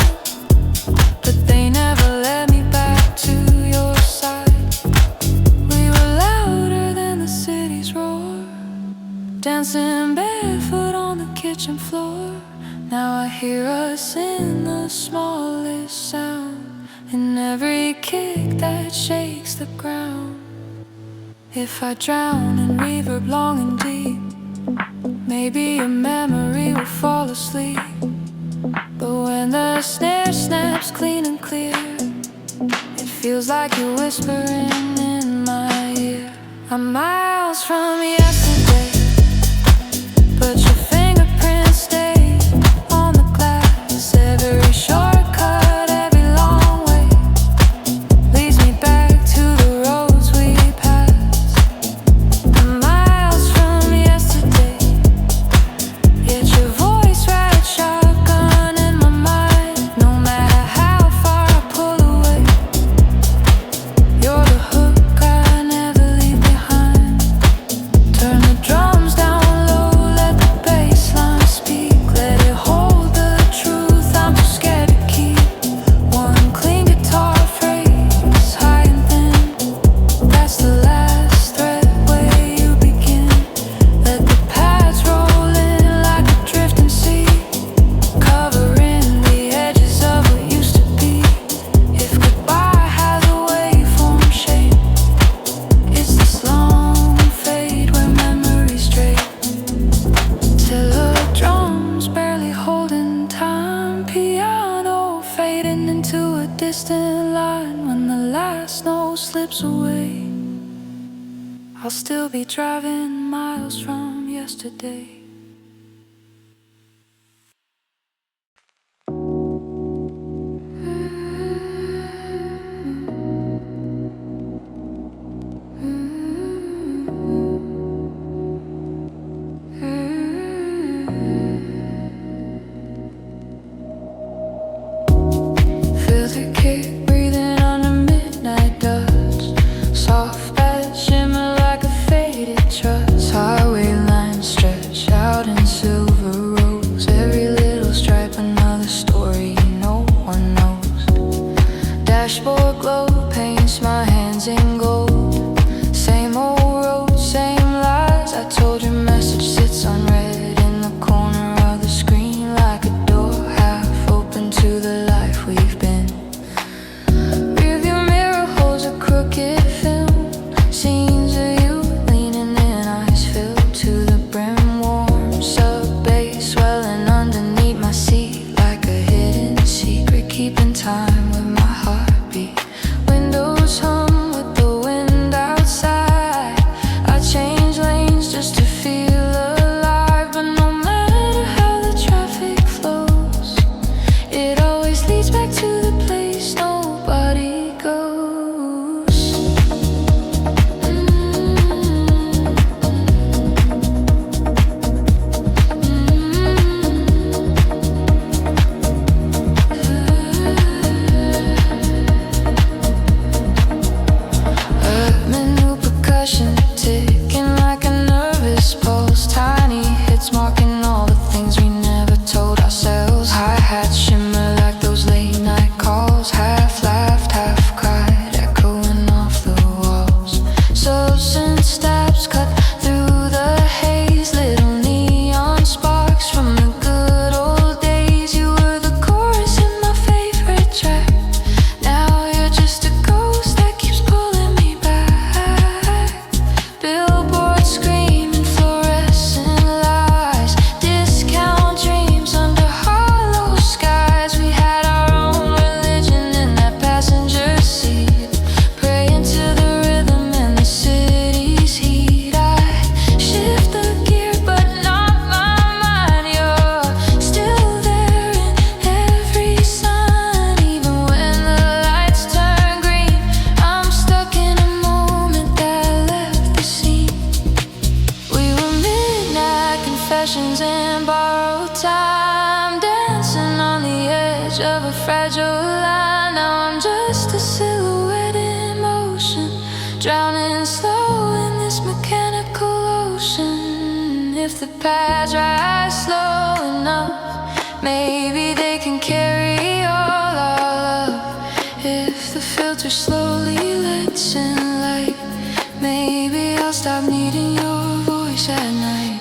but they never led me back to your side. We were louder than the city's roar, dancing barefoot on the kitchen floor. Now I hear us in the smallest sound, in every kick that shakes the ground. If I drown in reverb long and deep, maybe a memory will fall asleep. But when the snare snaps clean and clear, it feels like you're whispering in my ear. I'm miles from yesterday, but your fingerprints stay on the glass. Every shortcut, every long way leads me back to the roads we passed. I'm miles from yesterday, yet your voice rides shotgun in my mind. No matter how far I pull away, you're the hook I never leave behind. Turn the drums down low, let the bass line speak. Let it hold the truth I'm too scared to keep. One clean guitar phrase, high and thin. That's the last thread where you begin. Let the paths roll in like a drifting sea, covering the edges of what used to be. If goodbye has a waveform shape, it's this long fade where memories stray. Till the drums barely holding time, piano fading into a distant line. When the last note slips away, I'll still be driving miles from yesterday. Feel the kick breathing under midnight dust, soft bed shimmer like a faded truss. Highway lines stretch confessions in borrowed time, dancing on the edge of a fragile line. Now I'm just a silhouette in motion, drowning slow in this mechanical ocean. If the paths rise slow enough, maybe they can carry all our love. If the filter slowly lets in light, maybe I'll stop needing your voice at night.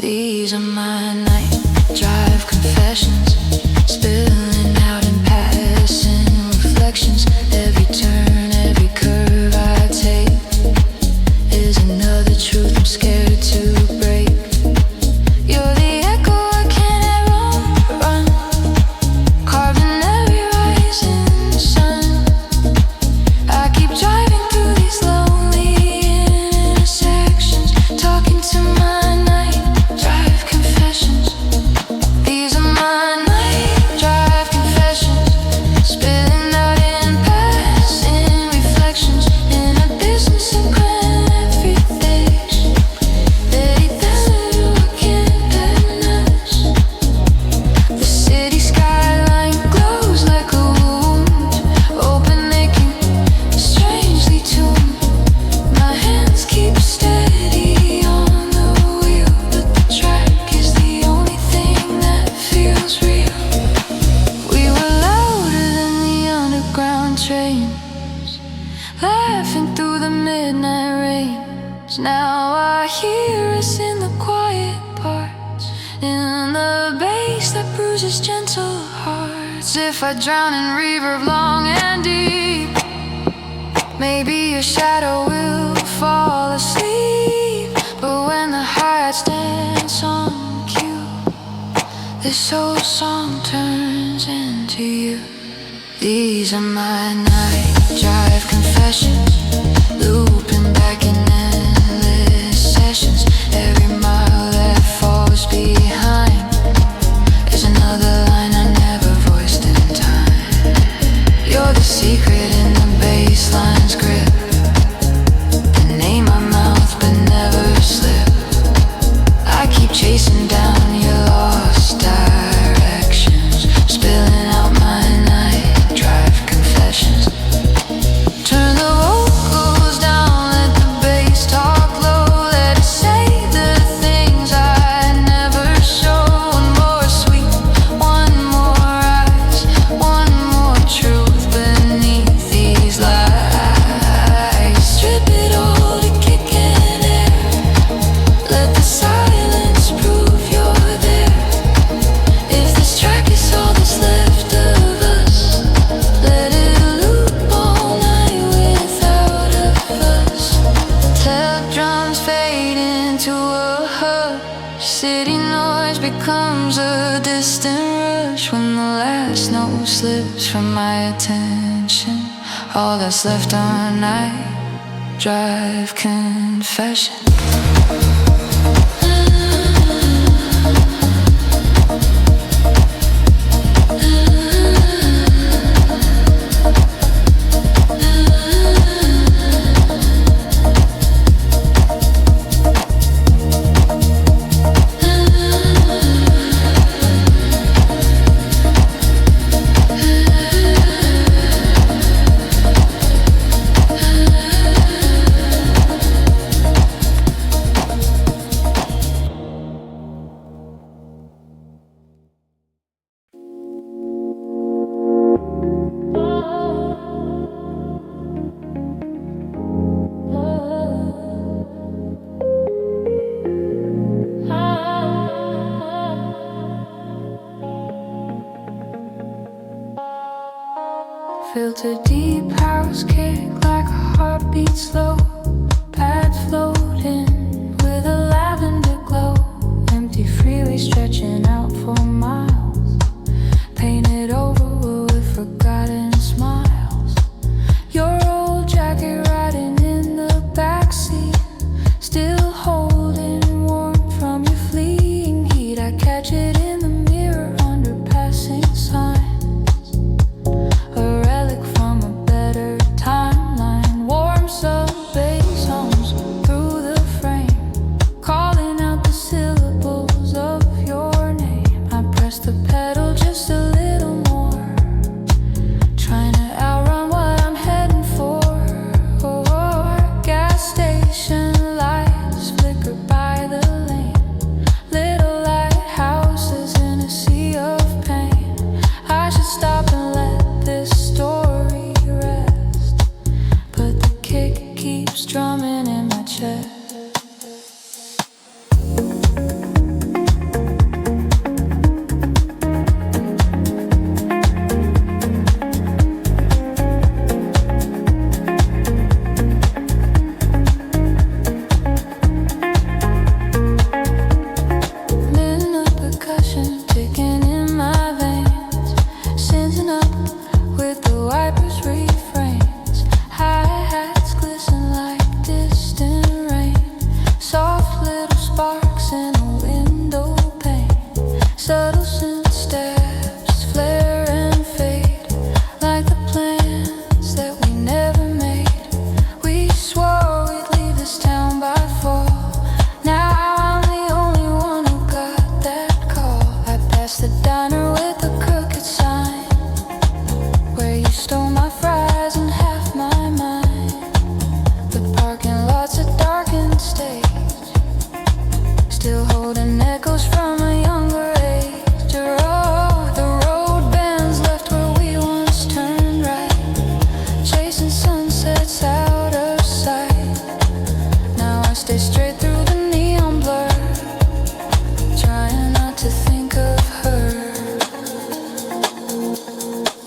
These are my night drive confessions, spilling out in passing reflections. Every turn, every curve I take is another truth I'm scared to break. You're the echo I can't outrun, carving every rising sun. I keep driving through these lonely intersections, talking to my night drive confessions. These are my night drive confessions, spilling out in passing reflections. In a distance and grand everything, the city skyline glows like a wound, open aching, strangely tuned. My hands keep steady on the wheel, but the track is the only thing that feels real. We were louder than the underground trains, laughing through the midnight rains. Now I hear us in the quiet parts, in the bass that bruises gentle hearts. If I drown in reverb long and deep, maybe your shadow will fall asleep. But when the hi-hats dance on cue, this whole song turns into you. These are my night drive confessions, looping back in endless sessions. Every mile that falls behind is another line I never voiced in time. You're the secret in the bassline's grip, the name I mouth but never slip. I keep chasing down your lost directions, spilling out my night drive confessions. Turn the vocals down, let the bass talk low, let it say the things I never show. One more sweet, one more rise, one more truth beneath these lies. Strip it all to kick in air, let the silence prove you're there. If this track is all that's left of us, let it loop all night without a fuss. Tell drums fade into a hush, city noise becomes a distant rush. When the last note slips from my attention, all that's left on night drive confession. Filter deep house kick like a heartbeat slow, pad floating with a lavender glow. Empty freeway stretching out for miles, painted over with forgotten smiles. Your old jacket riding in the backseat, still holding warm from your fleeing heat. I catch it in the mirror under passing signs, a relic from a better timeline. Warm sub-bass hums through the frame, calling out the syllables of sparks in a window pane. Subtle scent steps flare and fade, like the plans that we never made. We swore we'd leave this town by fall. Now I'm the only one who got that call. I passed the diner with a crooked sign, where you stole my fries and half my mind. The parking lot's a darkened stage, still holding echoes from a younger age. Oh, the road bends left where we once turned right, chasing sunsets out of sight. Now I stay straight through the neon blur, trying not to think of her.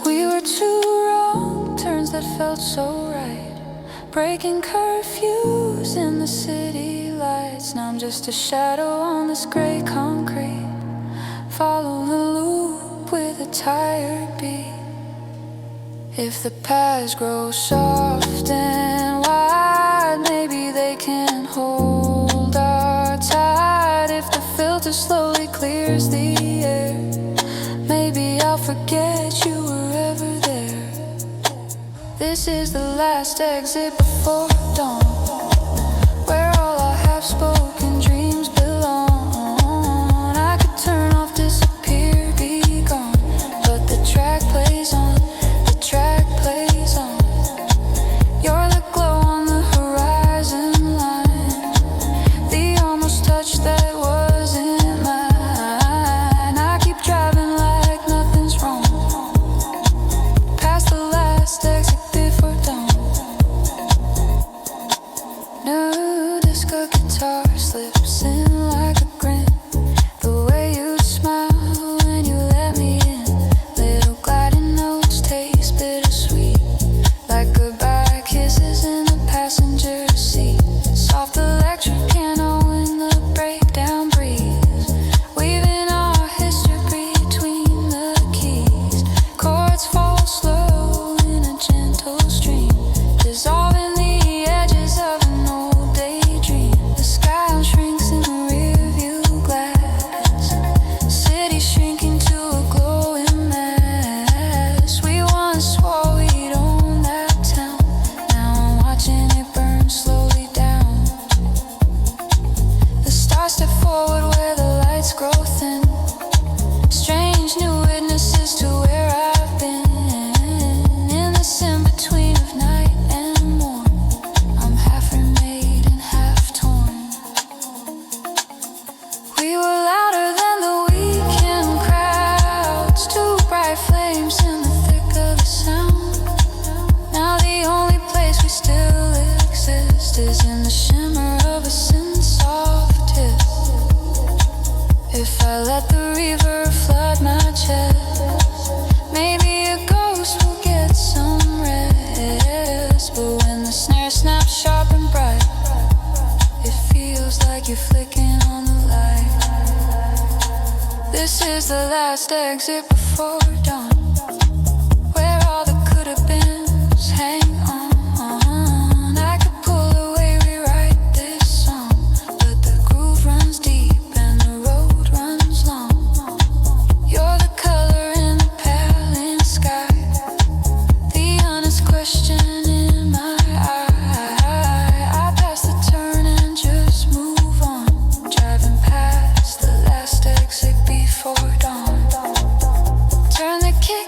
We were two wrong turns that felt so right, breaking curfews in the city lights. Now I'm just a shadow on this gray concrete, follow the loop with a tired beat. If the paths grow soft and wide, maybe they can hold our tide. If the filter slowly clears the air, maybe I'll forget you were ever there. This is the last exit before dawn, where all our half-spoken dreams belong. I could turn off, disappear, be gone, but the track plays on, the track plays on. You're the glow on the horizon line, the almost touch that wasn't mine. I keep driving like nothing's wrong, past the last exit before dawn. No disco guitar slips in like a grin, the way you smile when you let me in. Little gliding notes taste bittersweet, like goodbye kisses in the passenger seat. Soft electric piano in the breakdown breeze, weaving our history between the keys. Chords fall slow in a gentle stream, dissolving the edges of an old daydream. The sky shrinks in the rearview glass, city shrinking to a glowing mass. We once swore we'd own that town, now I'm watching it burn slowly down. The stars step forward where the lights grow thin, strange new witnesses to where I've been. In this in-between of night and morn, I'm half remade and half torn. We were louder than the weekend crowds, two bright flames in the thick of the sound. Now the only place we still exist is in the shimmer of a sin-soft hiss. If I let the river flood my chest, maybe a ghost will get some rest. But when the snare snaps sharp and bright, it feels like you're flicking on the light. This is the last exit before dawn, where all the could-have-beens hang on. I could pull away, rewrite this song, but the groove runs deep and the road runs long. You're the color in the pale sky, the honest question in my eye. I pass the turn and just move on, driving past the last exit before dawn. Turn the key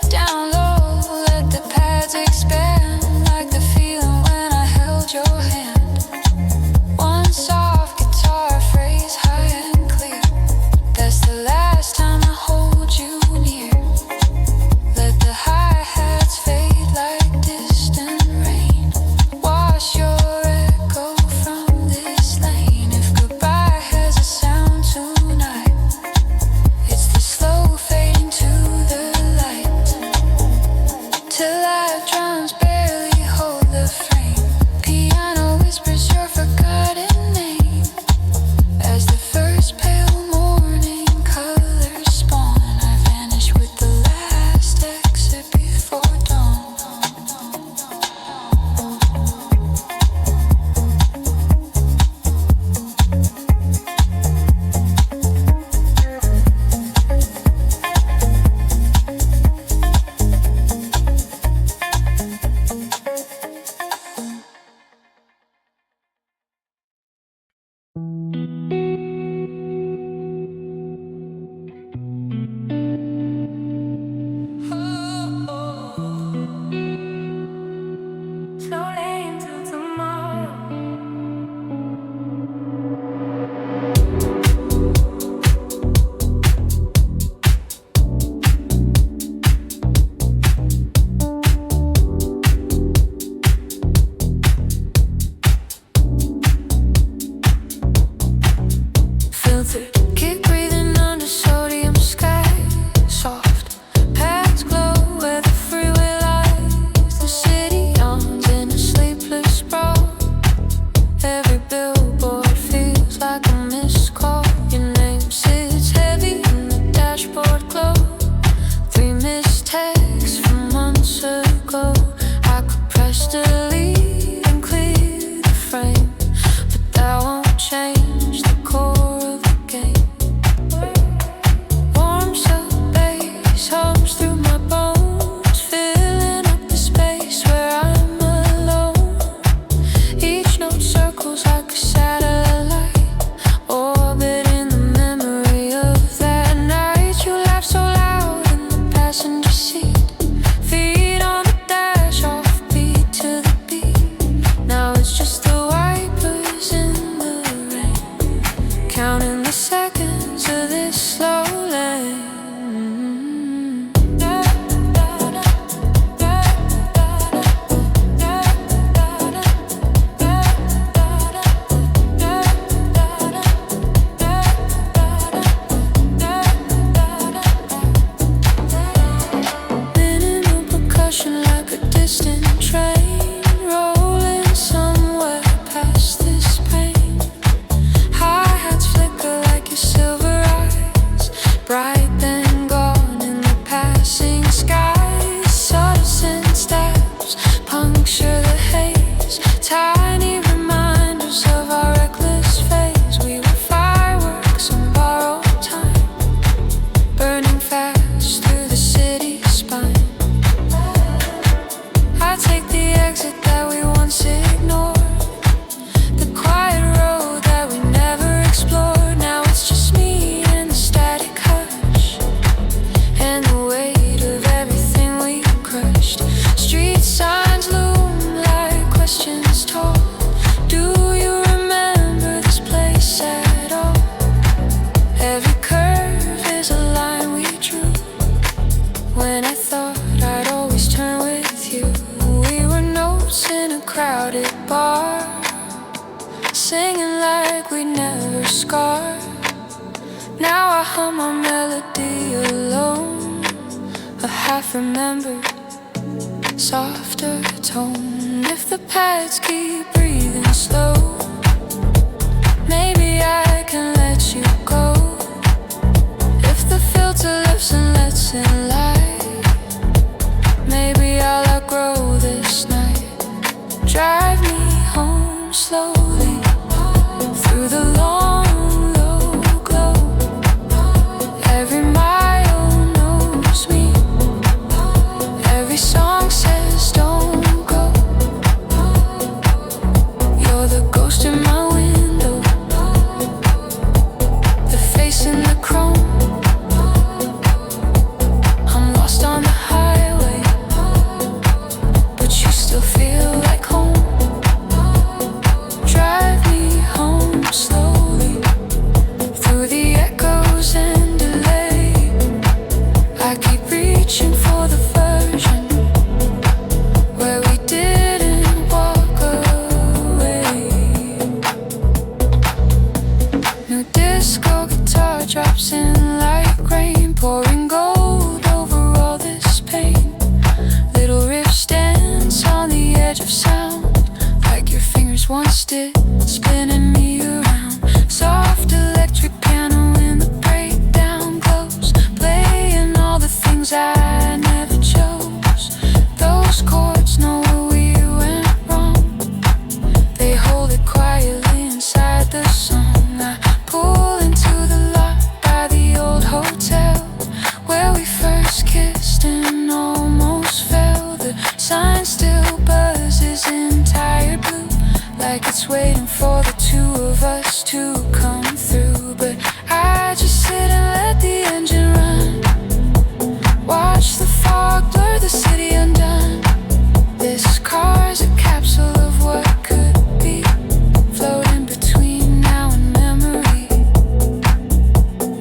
counting the seconds of this slow lane. Minimal percussion like a distant train rolling somewhere past this pain. Hi-hats flicker like your silver eyes, bright then gone in the passing skies. Subtle scent stabs puncture the haze, tiny reminders of our reckless phase. We were fireworks on borrowed time, burning fast through the city's spine. I take the exit that we once ignored, the quiet road that we never explored. Now it's just me and the static hush, and the weight of everything we crushed. Street signs loom like questions tall. Do you remember this place at all? Every curve is a line we drew when I thought I'd always turn with you. We were notes in a crowded bar, singing like we'd never scarred. Now I hum our melody alone, a half-remembered, softer tone. If the pads keep breathing slow, maybe I can let you go. If the filter lifts and lets in light, maybe I'll outgrow this night. Drive me home slowly through the long, low glow. Every mile knows me, every song says don't go. You're the ghost in my window, the face in the chrome. I'm lost on the highway, but you still feel like home. Drive me home slowly through the echoes and delay. I keep reaching for the version where we didn't walk away. New disco guitar drops in like rain, pouring gold over all this pain. Little riffs dance on the edge of sound, like your fingers once did, spinning me around. Soft electric piano in the breakdown glows, playing all the things I never chose. Those chords know where we went wrong, they hold it quietly inside the song. I pull into the lot by the old hotel where we first kissed and almost fell. The sign still buzzes in tired blue, like it's waiting for the two of us to come through. But I just sit and let the engine run, watch the fog blur the city undone. This car's a capsule of what could be, floating between now and memory.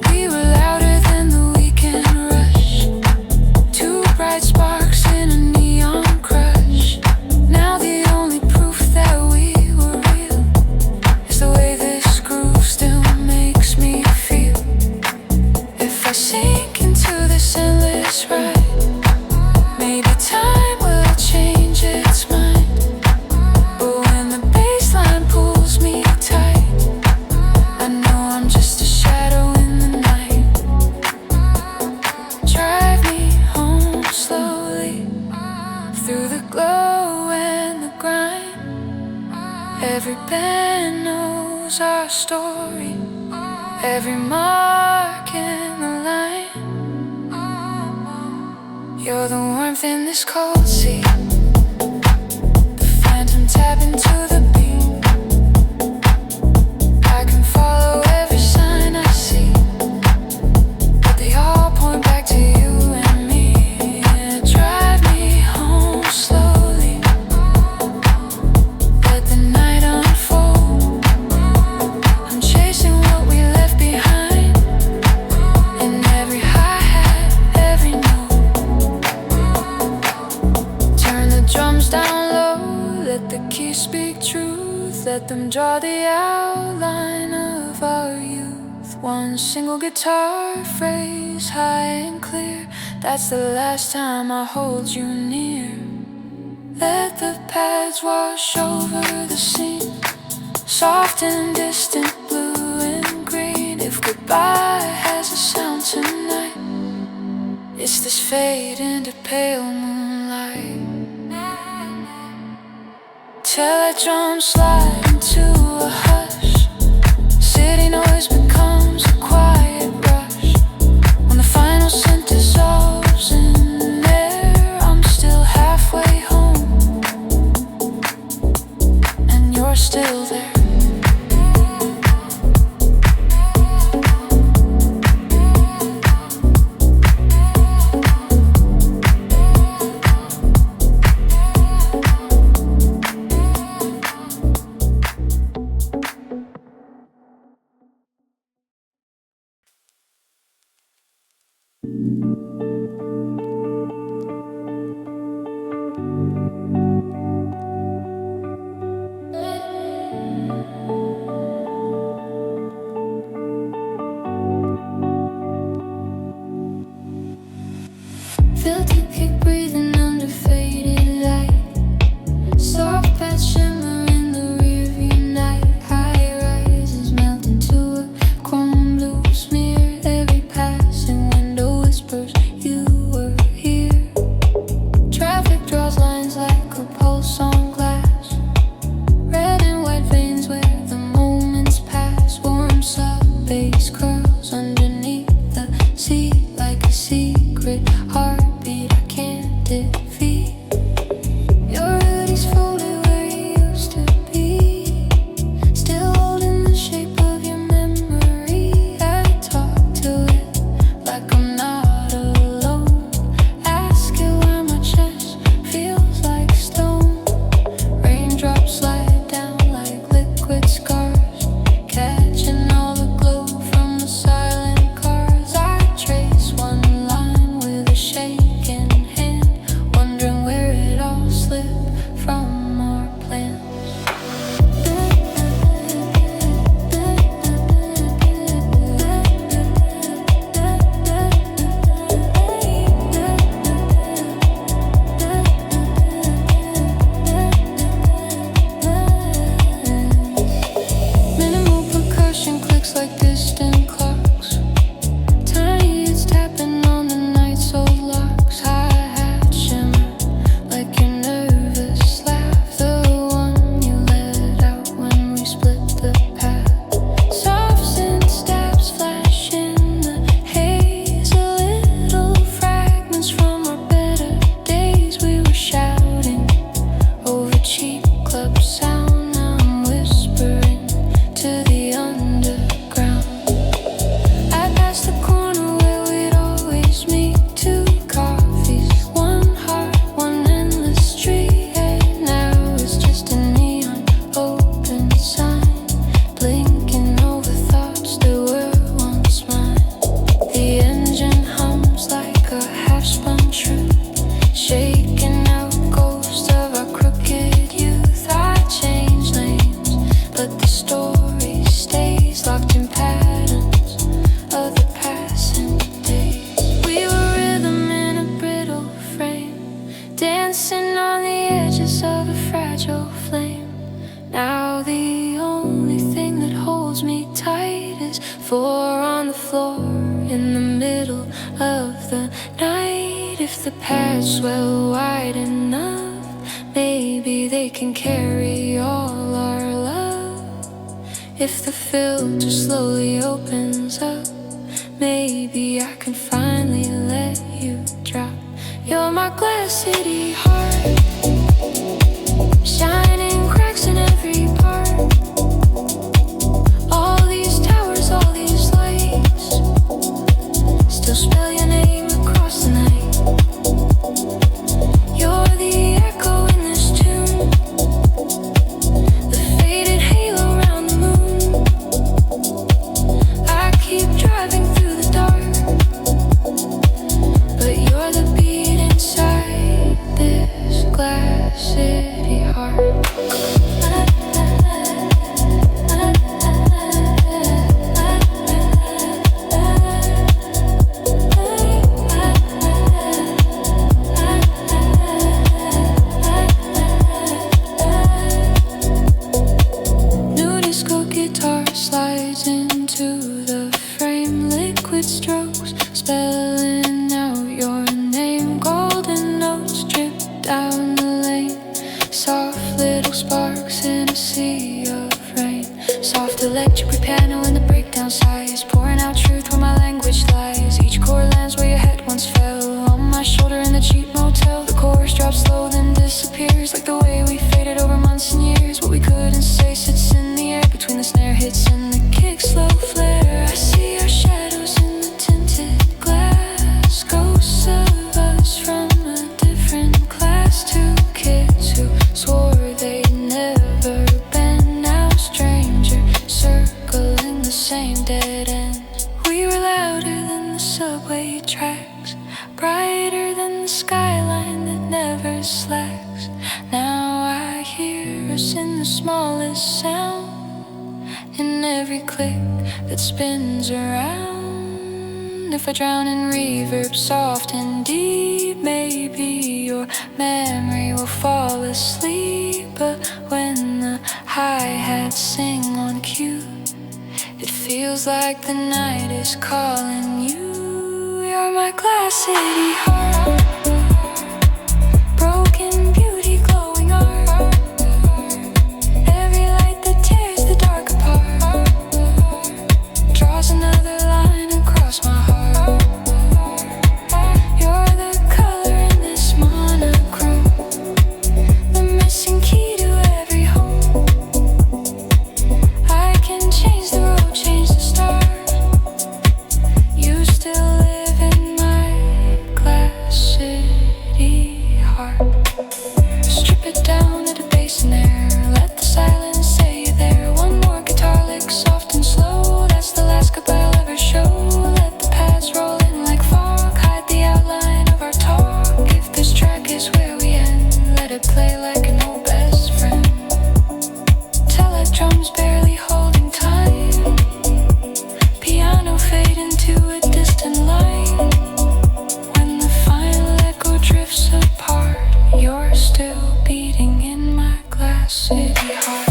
We were louder than the weekend rush, two bright sparks in a neon crush. Now the only proof that we were real is the way this groove still makes me feel. If I sink into this endless ride, maybe time will change its mind. But when the bassline pulls me tight, I know I'm just a shadow in the night. Drive me home slowly through the glow and the grind. Every bend knows our story, every mark in the line. You're the warmth in this cold sea, the phantom tap into the beat. I can follow every sign I see, but they all point back to you and me. Yeah, drive me home slowly, let the night unfold. I'm chasing what we Let them draw the outline of our youth. One single guitar phrase, high and clear. That's the last time I hold you near. Let the pads wash over the scene, soft and distant, blue and green. If goodbye has a sound tonight, it's this fade into pale moonlight. Till that drum slide into a hush, city noise becomes a quiet rush. When the final scent dissolves in air, I'm still halfway home, and you're still there. Feel to keep breathing under faded light, soft patch shimmer in the rearview night. High rises melt into a chrome blue smear. Every passing window whispers you were here. Traffic draws lines like a pulse on glass, red and white veins where the moments pass. Warm sub-bass curls underneath the seat like a secret heartbeat I can't defeat. Your hoodie's folded where you used to be, still holding the shape of your memory. I talk to it like I'm not alone, ask it why my chest feels like stone. Raindrops slide down like liquid scars, catching all the glow from the silent cars. I trace one line with a shaking hand, wondering where it all slipped from our plans. Minimal percussion clicks like distant clocks, tiny it's tapping on the night's old locks. Hi-hat shimmer like your nervous laugh, the one you let out when we split the path. Soft scent stabs flash in the haze, little fragments from our better days. We were shouting over cheap club sound. Now I'm whispering to the underground. I passed the corner where we'd always meet. Two coffees, one heart, one endless street. And now it's just a neon open sign, blinking over thoughts that were once mine. The engine hums like a half-spun truth, shaking out ghosts of our crooked youth. I change names, but the story stays locked in patterns of the passing days. We were rhythm in a brittle frame, dancing on the edges of a fragile flame. Now the only thing that holds me tight is four on the floor in the middle of the night. If the pads swell wide enough, maybe they can carry all our love. If the filter slowly opens up, maybe I can finally let you drop. You're my glass city heart, shining cracks in every part. All these towers, all these lights, still spell your name across the night. You're the echo in this tune, the faded halo around the moon. I keep driving through the dark, but you're the beat inside this glass city heart. that spins around. If I drown in reverb soft and deep, maybe your memory will fall asleep. But when the hi-hats sing on cue, it feels like the night is calling you. You're my glass city heart, broken beauty, glowing art. Every light that tears the dark apart draws another line across my heart. You're the color in this monochrome, the missing key to every home. I can change the road, change the stars. You still live in my glass city heart. Strip it down at a bass and air, let the silence say you're there. One more guitar lick, soft and slow, that's the last goodbye I'll ever show. Let the past roll in like fog, hide the outline of our talk. If this track is where we end, let it play like an old best friend. Drums barely holding time, piano fade into a distant line. When the final echo drifts apart, you're still beating in my glass city heart.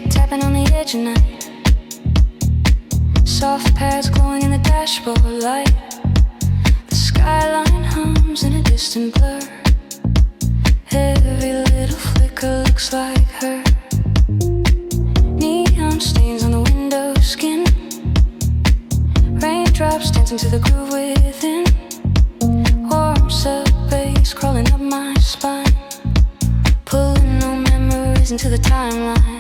Tapping on the edge of night, soft pads glowing in the dashboard light. The skyline hums in a distant blur, every little flicker looks like her. Neon stains on the window skin, raindrops dancing to the groove within. Warm sub-bass crawling up my spine, pulling no memories into the timeline.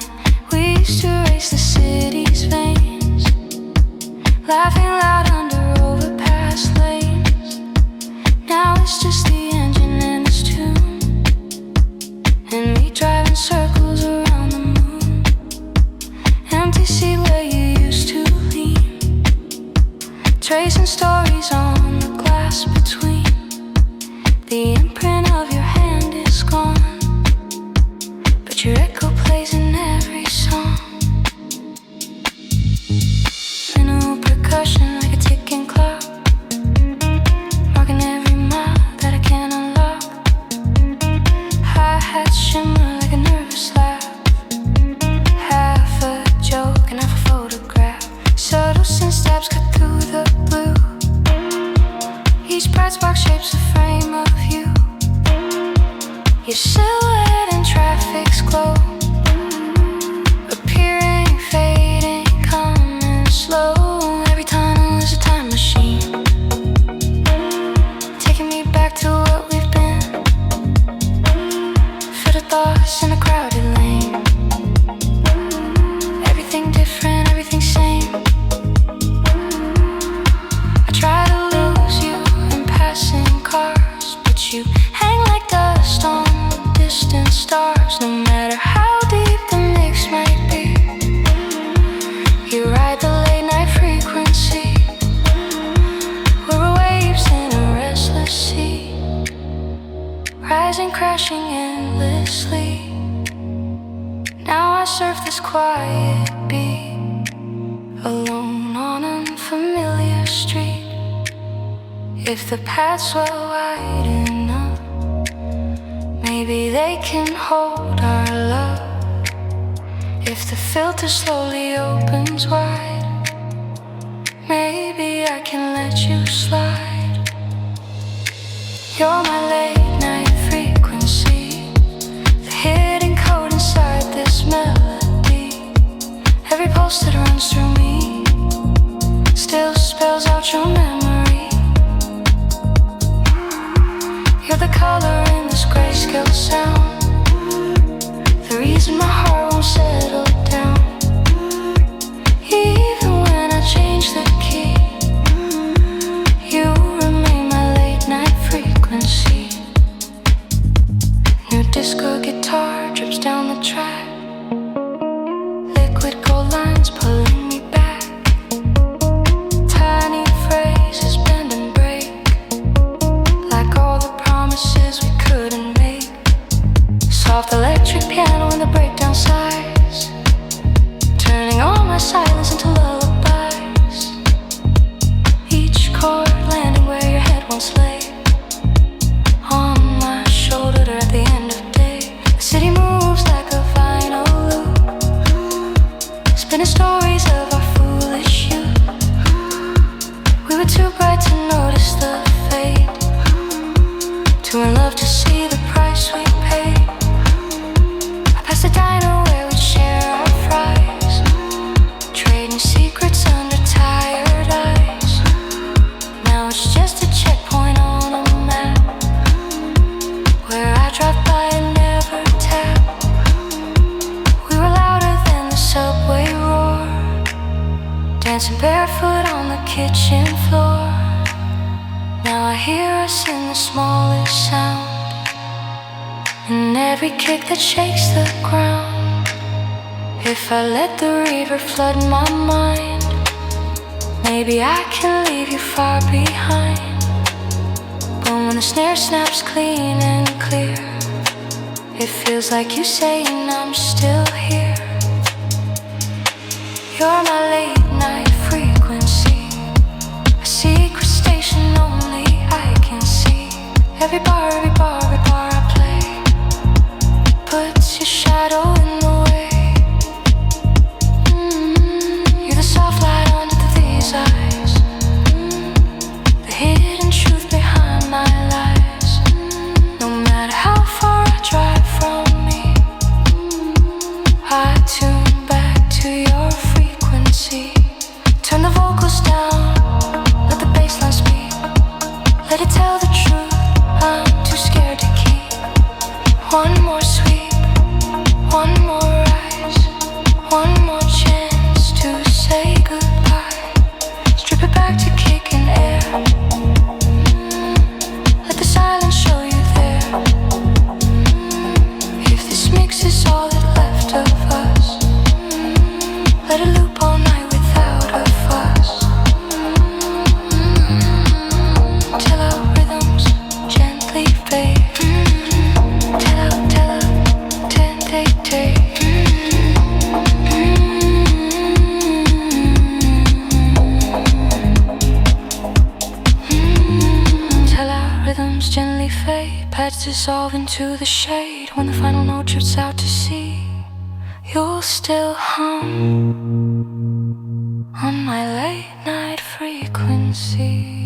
We used to race the city's veins, laughing loud under overpass lanes. Now it's just the engine and its tune, and me driving circles around the moon. Empty seat where you used to lean, tracing stories on the glass between. The imprint of your hand is gone, but your echo plays in every song. Minimal percussion like a ticking clock, marking every mile that I can't unlock. Hi-hats shimmer like a nervous laugh, half a joke and half a photograph. Subtle synth stabs cut through the blue, each bright spark shapes the frame of you. Your silhouette in traffic's glow, appearing, fading, coming slow. Every tunnel is a time machine, taking me back to what we've been. Filtered thoughts in a crowded lane, everything different, everything same. I try to lose you in passing cars, but you hang like dust on distant stars. No matter how deep the mix might be, you ride the late night frequency. We're waves in a restless sea, rising, crashing endlessly. Now I surf this quiet beat, alone on an unfamiliar street. If the paths were wide enough, maybe they can hold our love. If the filter slowly opens wide, maybe I can let you slide. You're my late night frequency, pulse that runs through me still spells out your memory. You're the color in this grayscale sound, the reason my heart won't settle down. Even when I change the key, you remain my late night frequency. New disco guitar drips down the track, liquid gold lines pulling me back. Tiny phrases bend and break, like all the promises we couldn't make. Soft electric piano in the breakdown sighs, turning all my silence into lullabies. Each chord landing where your head once lay, on my shoulder at the end of day. The city moves like a vinyl loop, spinning stories of our foolish youth. We were too bright to notice the fade, too in love to see the price we paid. I passed the diner where we'd share our fries, trading secrets under tired eyes. Now it's just a checkpoint on a map, where I drive by and never tap. We were louder than the subway roar, dancing barefoot on the kitchen floor. Now I hear us in the smallest sound, in every kick that shakes the ground. If I let the river flood my mind, maybe I can leave you far behind. But when the snare snaps clean and clear, it feels like you saying I'm still here. You're my late night frequency, a secret station only I can see. Every bar I play puts your shadow in the way. You're the soft light under these eyes, the hidden truth behind my lies. No matter how far I drive from me, I tune back to your frequency. Turn the vocals down, let the bass line speak, let it tell the truth I'm too scared to keep. One more sweep, one more rise, one more chance to say goodbye. Strip it back to kicking air, let the silence show you there. If this mix is all that left of us, let it loop all night without a fuss, till our rhythms gently fade. Till our rhythms gently fade, pads dissolve into the shade. When the final note drifts out to sea, you'll still hum on my late night frequency.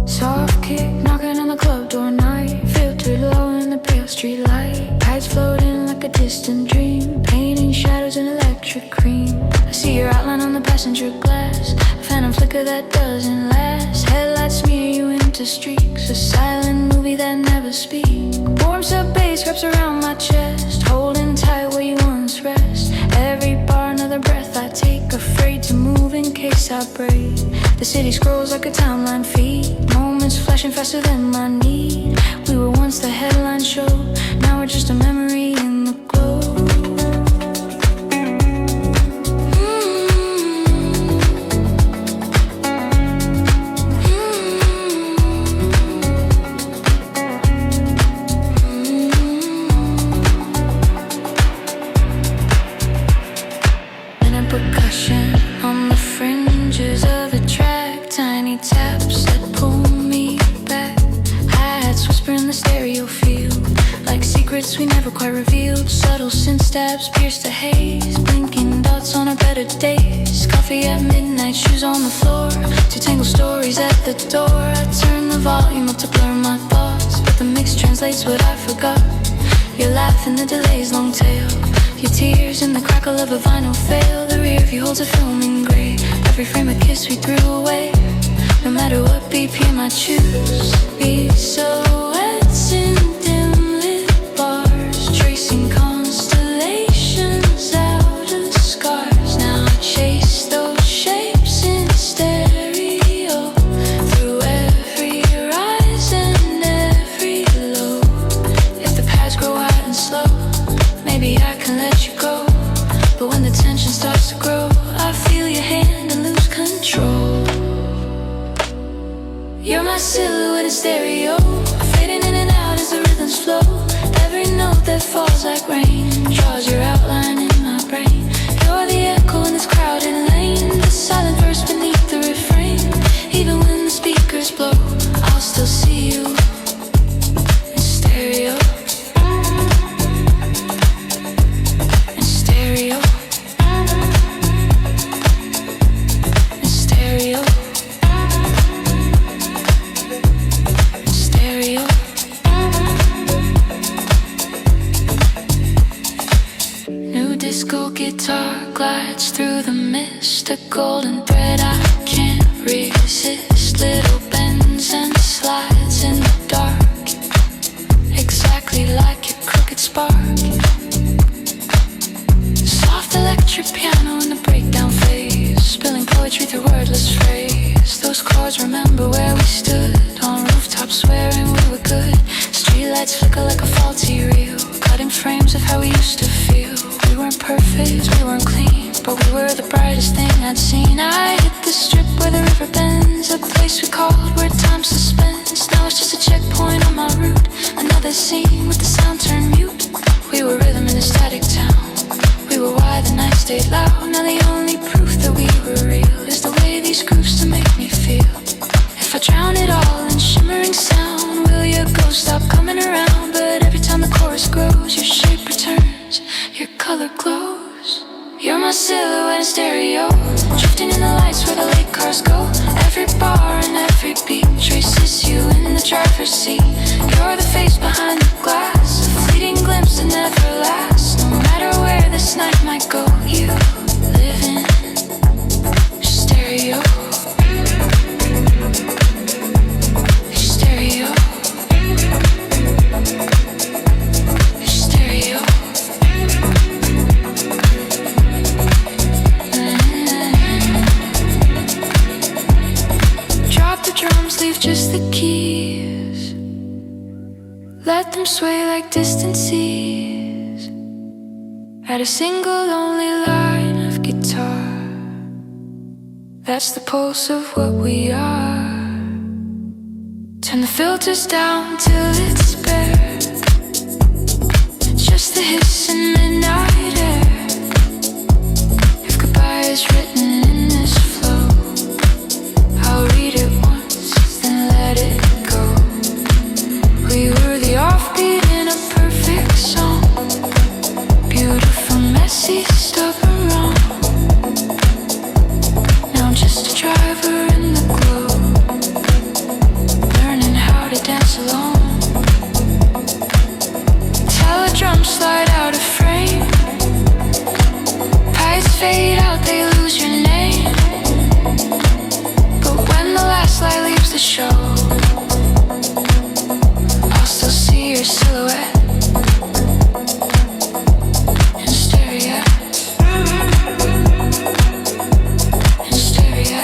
Soft kick knocking on the club door night, filtered low in the pale street light. Tides floating like a distant dream, painting shadows in electric cream. I see your outline on the passenger glass, a phantom flicker that doesn't last. Headlights smear you into streaks, a silent movie that never speaks. Warm sub bass wraps around my chest, holding tight where you once rest. Every bar another breath I take, afraid to move in case I break. The city scrolls like a timeline feed, moments flashing faster than my need. We were once the headline show, now we're just a memory in the glow. Percussion on the fringes of the track, tiny taps that pull me back. secrets we never quite revealed. Subtle sin stabs pierce the haze, blinking dots on our better days. Coffee at midnight, shoes on the floor, two tangled stories at the door. I turn the volume up to blur my thoughts, but the mix translates what I forgot. Your laugh in the delay's long tail, your tears in the crackle of a vinyl fail. The rear view holds a film in gray, every frame a kiss we threw away. No matter what BPM I choose, be silhouettes in dim lit bars, tracing constellations out of scars. Now I chase those shapes in stereo, through every rise and every low. If the paths grow wide and slow, maybe I can let you go. But when the tension starts to grow, I feel your hand and lose control. You're my silhouette in stereo, fading in and out as the rhythms flow. Every note that falls like rain draws your outline in my brain. You're the echo in this crowded lane, the silent verse beneath the refrain. Even when the speakers blow, I'll still see you in stereo. In stereo. In stereo. New disco guitar glides through the mist, a golden thread I can't resist. Little bends and slides in the dark, exactly like your crooked spark. Soft electric piano in the breakdown phase, spilling poetry through wordless phrase. Those chords remember where we stood, on rooftops swearing we were good. Streetlights flicker like a faulty reel, cutting frames of how we used to feel. We weren't perfect, we weren't clean, but we were the brightest thing I'd seen. I hit the strip where the river bends, a place we called where time suspends. Now it's just a checkpoint on my route, another scene with the sound turned mute. We were rhythm in a static town, we were why the night stayed loud. Now the only proof that we were real is the way these grooves to make me feel. If I drown it all in shimmering sound, will your ghost stop coming around? But every time the chorus grows, your shape returns, your color glows. You're my silhouette in stereo, drifting in the lights where the late cars go. Every bar and every beat traces you in the driver's seat. You're the face behind the glass, a fleeting glimpse that never lasts. No matter where this night might go, you live in stereo. Stereo. Stereo. Drop the drums, leave just the keys. Let them sway like distant seas. Add a single lonely line of guitar. That's the pulse of what we are. Turn the filters down till it's bare, just the hiss in midnight air. If goodbye is written in this flow, I'll read it once, then let it go. We were the offbeat in a perfect song, beautiful, messy, stubborn, wrong. Now I'm just a driver in the glow, learning how to dance alone. Tell a drum slide out of frame, pipes fade out, they lose your name. But when the last light leaves the show, I'll still see your silhouette in stereo. In stereo.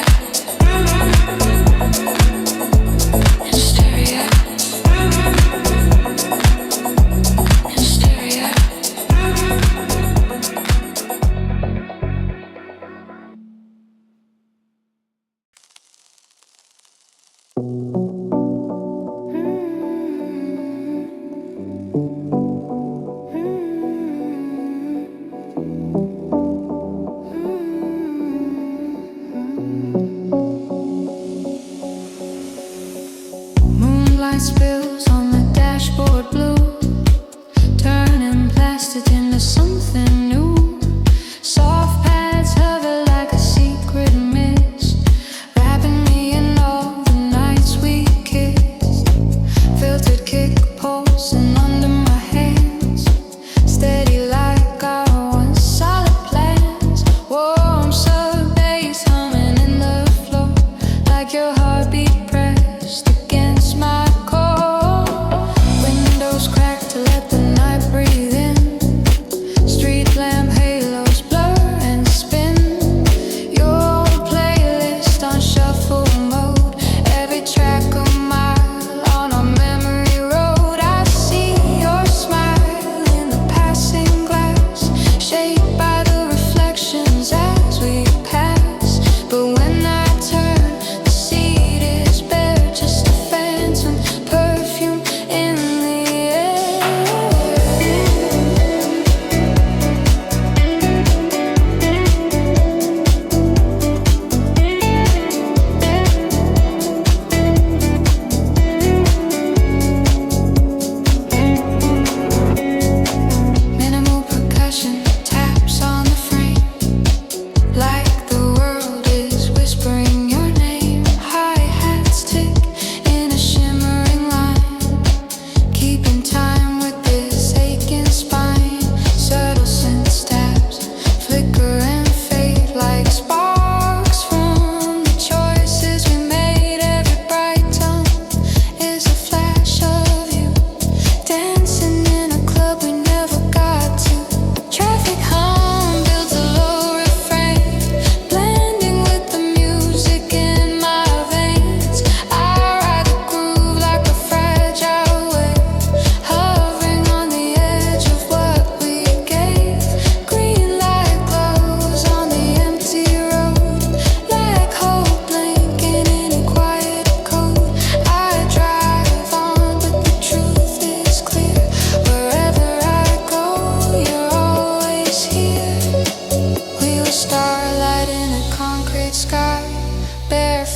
In stereo. In stereo. Moonlight spills on the dashboard blue,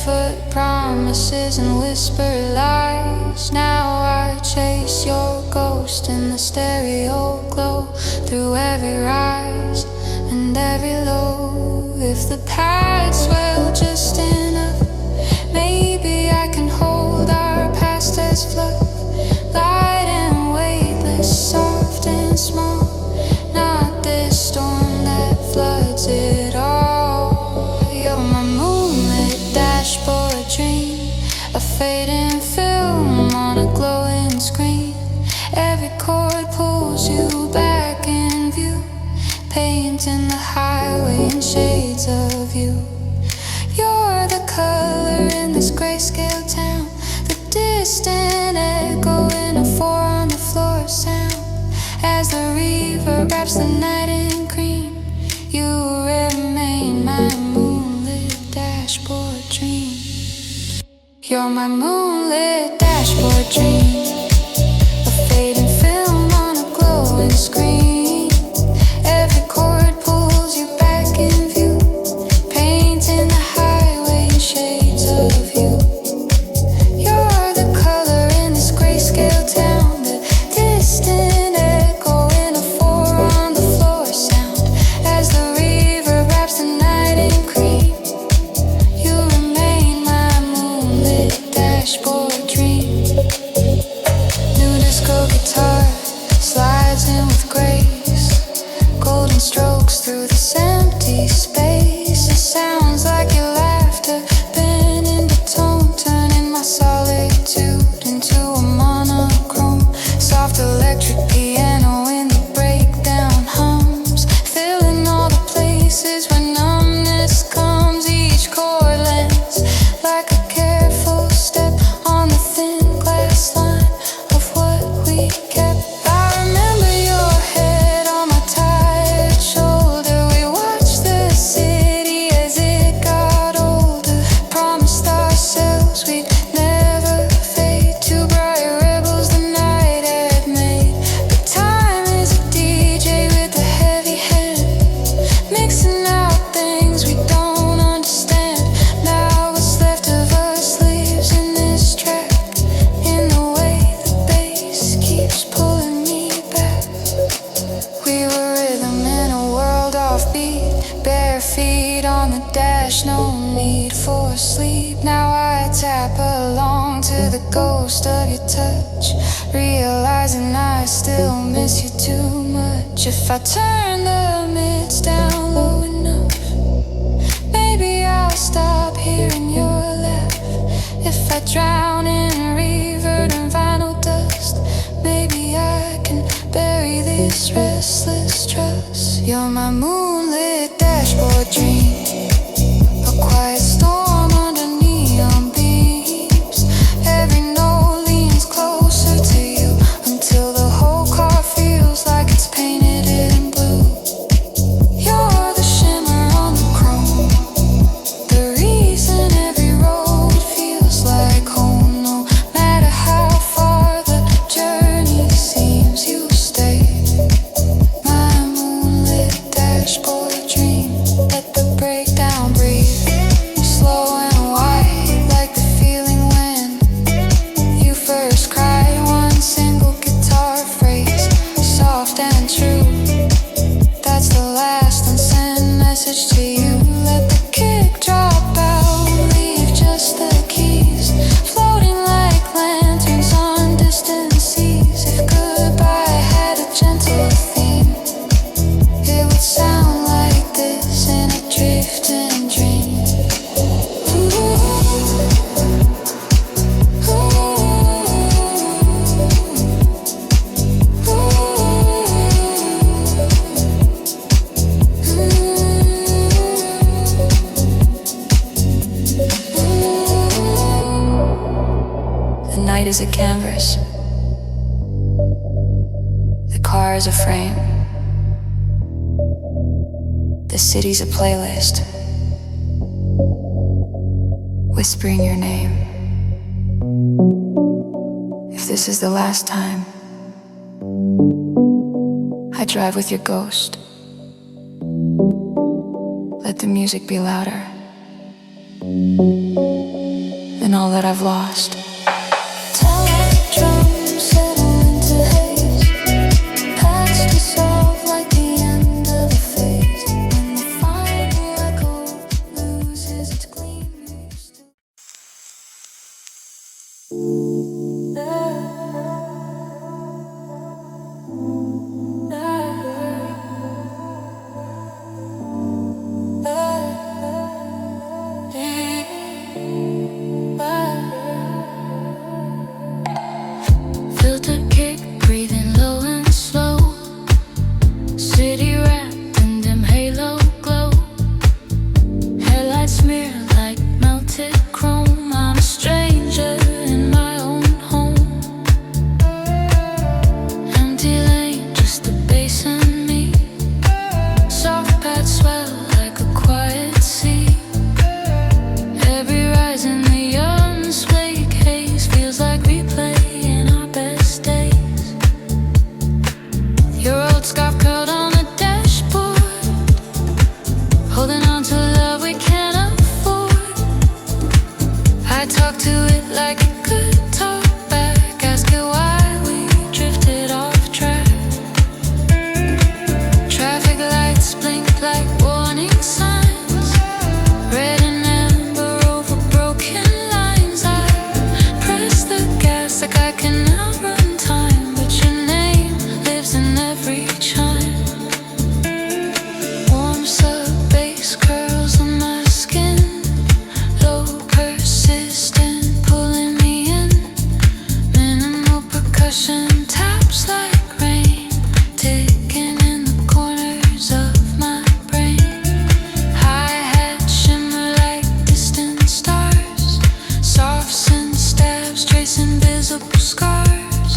barefoot promises and whisper lies. Now I chase your ghost in the stereo glow, through every rise and every low. If the paths swell just enough, maybe I can hold our past as fluff, light and weightless, soft and small. Not this storm that floods it all. You're my moonlit dashboard dream, a fading film on a glowing screen. Every chord pulls you back in view, painting the highway in shades of you. You're the color in this grayscale town, the distant echo in a four on the floor sound. As the reverb wraps the night in cream, you remain my moonlit dashboard dream. You're my moonlit dashboard dream, a fading film on a glowing screen. Every chord pulls you back in view, painting the highway in shades of you. You're the color in this grayscale town, the distant echo in a four on the floor sound. As the reverb wraps the night in cream, you remain my moonlit dashboard dream. New disco guitar slides in with grace, golden strokes through this empty space. It sounds like your laughter, bending the tone, turning my solitude into a monochrome. Soft electric piano in the breakdown hums, filling all the places where numbness comes. Each chord lands like a careful step on the thin glass line of what we kept. I remember your head on my tired shoulder. We watched the city as it got older, promised ourselves we'd never fade. Two bright rebels the night had made. But time is a DJ with a heavy hand, mixing out things we don't understand. Now what's left of us lives in this track, in the way the bass keeps pulling me back. We were rhythm in a world offbeat, bare feet on the dash, no need for sleep. Now I tap along to the ghost of your touch, realizing I still miss you too much. If I turn the mids down low enough, maybe I'll stop hearing your laugh. If I drown in reverb and vinyl dust, maybe I can bury this restless trust. You're my moonlit dashboard dream, a quiet storm under neon beams. Every note leans closer to you until the whole car feels like it's painted in blue. You're the shimmer on the chrome, the reason every road feels like home. No matter how far the journey seems, you stay. My moonlit dashboard dream, let the breakdown breathe. Slow and wide, like the feeling when you first cried. One single guitar phrase, soft and true. That's the last unsent message to you. Let the kick drop out, leave just the keys, floating like lanterns on distant seas. If goodbye had a gentle theme, it would sound like this in a drifting dream. The night is a canvas, the car is a frame, the city's a playlist, whispering your name. If this is the last time I drive with your ghost, let the music be louder. and all that I've lost. Filter kick, breathing low and slow. City wrapped in dim halo glow. Headlights smear like melted chrome. I'm a stranger in my own home. Empty lane, just the bass and me. Soft pads swell like a quiet sea. Every rise in the unswake haze feels like replay in our best days. Your old scarf curled on the dashboard, holding on to love we can't afford. I talk to it like it could talk back, ask it why we drifted off track. Traffic lights blink like warning signs, red and amber over broken lines. I press the gas like I can outrun time, but your name lives in every chime. Warm sub bass curls on my skin, low persistent pulling me in. Minimal percussion taps like rain, ticking in the corners of my brain. Hi-hat shimmer like distant stars, softs and stabs trace invisible scars.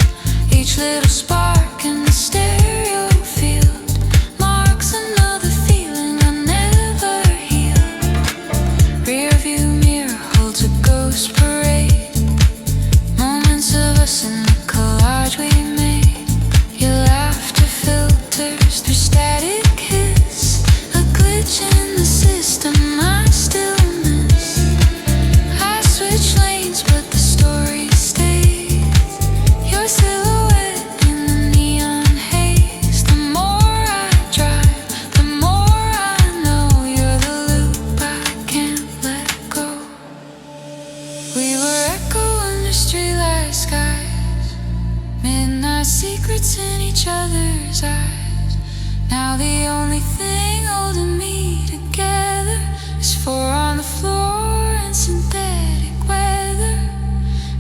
Each little spark in the stereo field marks another feeling I never healed. Rear view mirror holds a ghost parade, moments of us in the collage we made. Your laughter filters through static hiss, a glitch in the system I still miss. I switch lanes but the story stays, your silhouette in the neon haze. The more I drive, the more I know you're the loop I can't let go. We were echo under streetlight skies, midnight secrets in each other's eyes. Now the only thing holding me together is four on the floor and synthetic weather.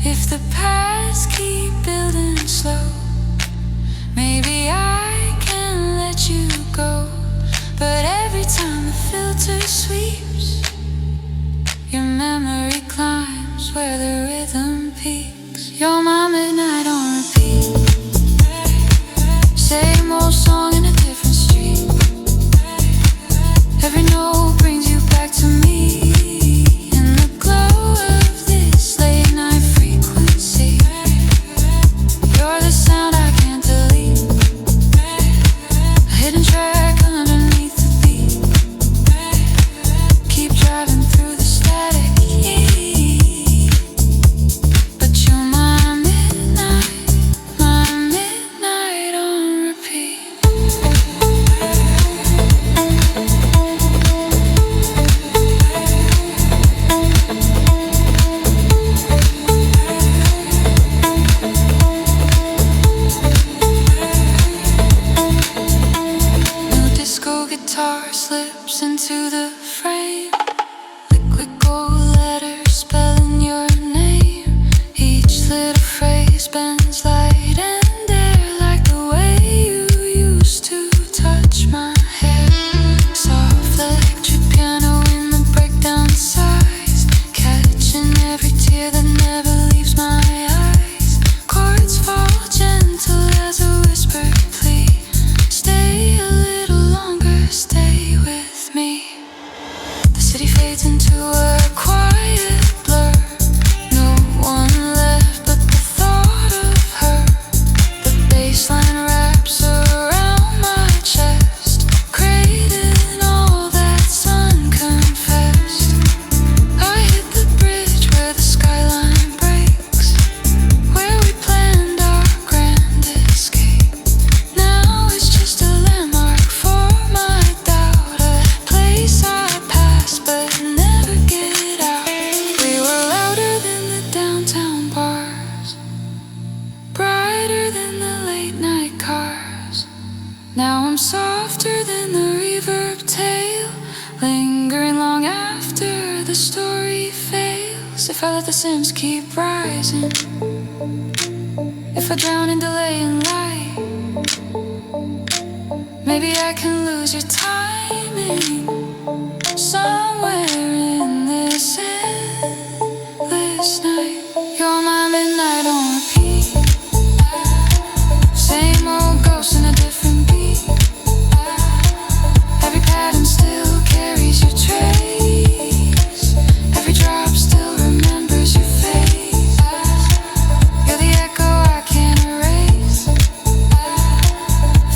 If the paths keep building slow, maybe I can let you go. But every time the filter sweeps, your memory climbs where the rhythm peaks. You're my midnight on repeat, same old song in a different street. Every note brings you back to me in the glow of this late night frequency. You're the sound I can't delete, a hidden track underneath the beat. Keep driving through the static heat, but you're my midnight if I let the sins keep rising, if I drown in delay and light, maybe I can lose your timing somewhere in this endless night. You're my midnight on repeat, same old ghost in a different beat. Every pattern still carries your trace, every drop still remembers your face. You're the echo I can't erase,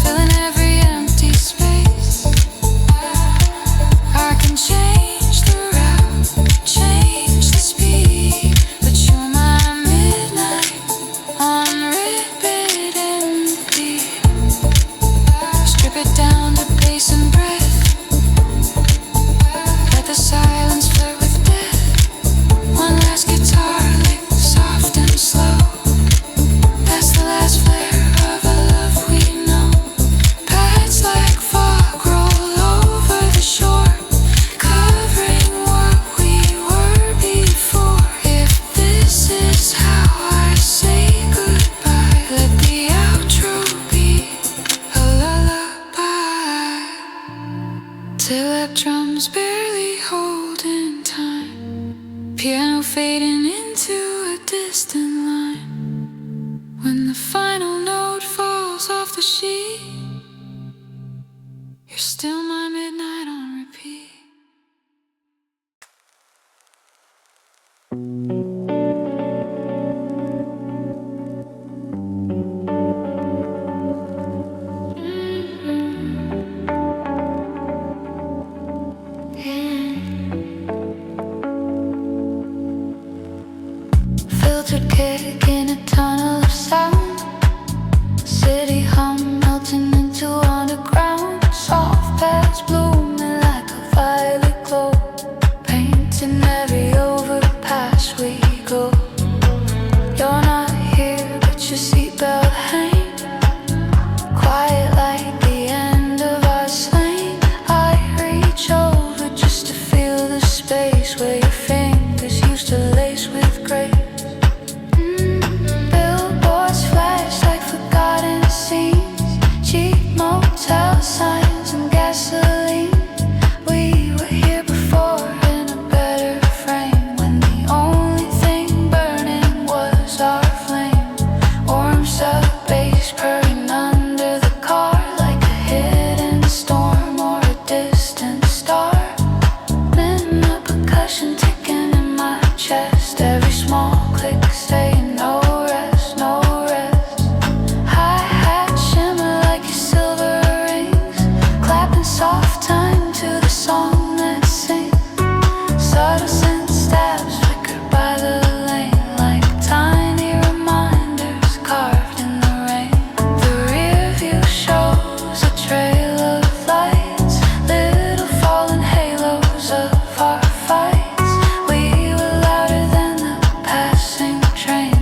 filling every empty space. I can change the route, change the speed, but you're my midnight on repeat in the deep. Strip it down to bass and breath, let the silence flirt with death. One last guitar lick, soft and slow. That's the last flare of a love we know. Paths like fog roll over the shore, covering what we were before. If this is how I say goodbye, let the outro be a lullaby, till that drum's barely holding time, piano fading into a distant line. When the final note falls off the sheet, you're still my midnight on repeat. Filtered kick in a tunnel of sound, city hum melting into underground. Soft paths blooming like a violet glow, painting every overpass we go. You're not here, but your seatbelt hangs quiet like the end of our lane. I reach over just to feel the space where your fingers used to lace with grace. Billboards flash like forgotten scenes, cheap motel signs and gasoline. We were here before in a better frame, when the only thing burning was our flame. Warm sub bass purring under the car, like a hidden storm or a distant star. Midnight percussion ticking in my chest, every small click saying no rest, no rest. Hi-hat shimmer like your silver rings, clapping soft time to the song that sings. Subtle scent stabs flicker by the lane, like tiny reminders carved in the rain. The rear view shows a trail of lights, little fallen halos of our fights. We were louder than the passing train,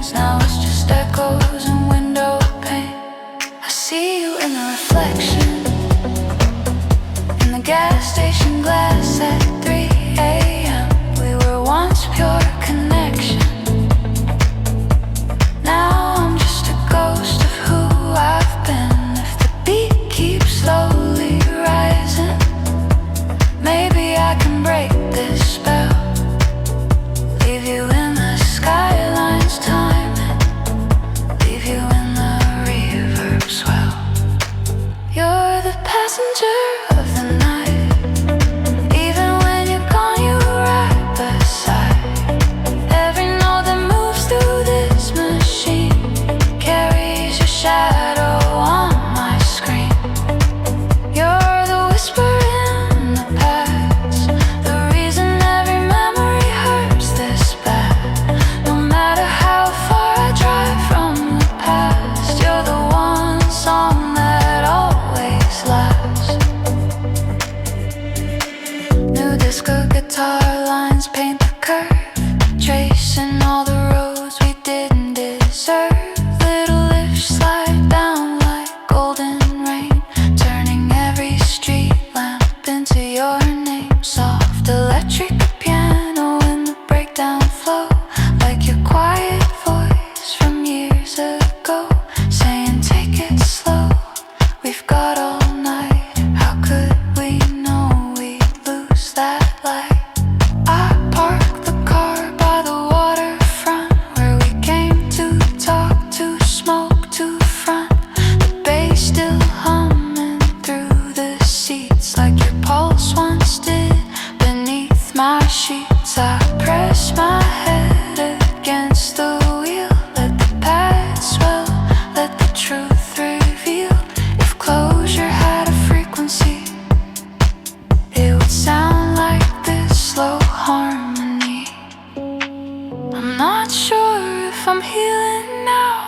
I'm not sure if I'm healing now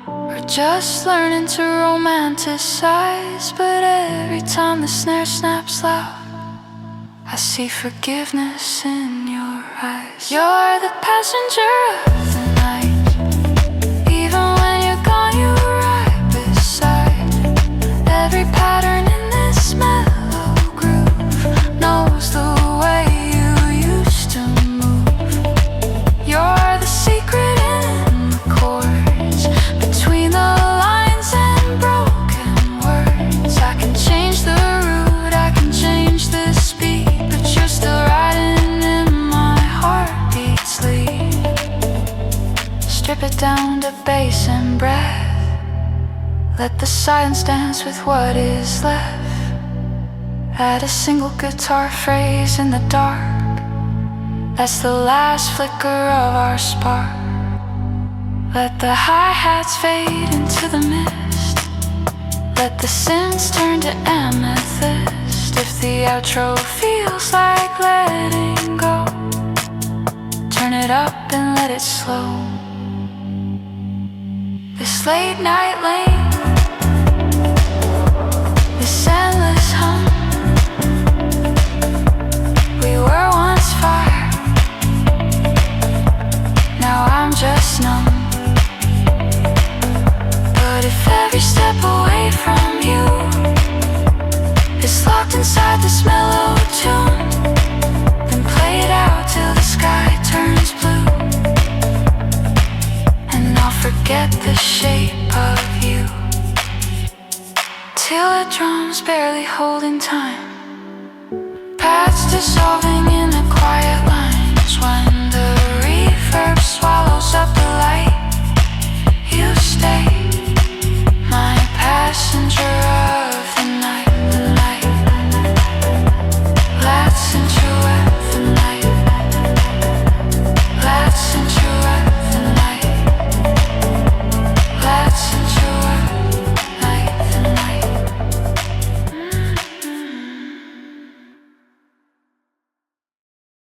or just learning to romanticize, but every time the snare snaps loud, I see forgiveness in your eyes. You're the passenger of the night. Even when you're gone, you're right beside. Every pattern in this mellow groove knows the way you used to move. You're the secret in the chords, between the lines and broken words. I can change the route, I can change the speed, but you're still riding in my heartbeat's lead. Strip it down to bass and breath. Let the silence dance with what is left. Add a single guitar phrase in the dark. That's the last flicker of our spark. Let the hi-hats fade into the mist. Let the synths turn to amethyst. If the outro feels like letting go, turn it up and let it slow. This late night lane, this endless hum. We were once fire, now I'm just numb. But if every step away from you is locked inside this mellow tune, then play it out till the sky turns blue, and I'll forget the shape of you, till the drums barely holding time, paths dissolving in a quiet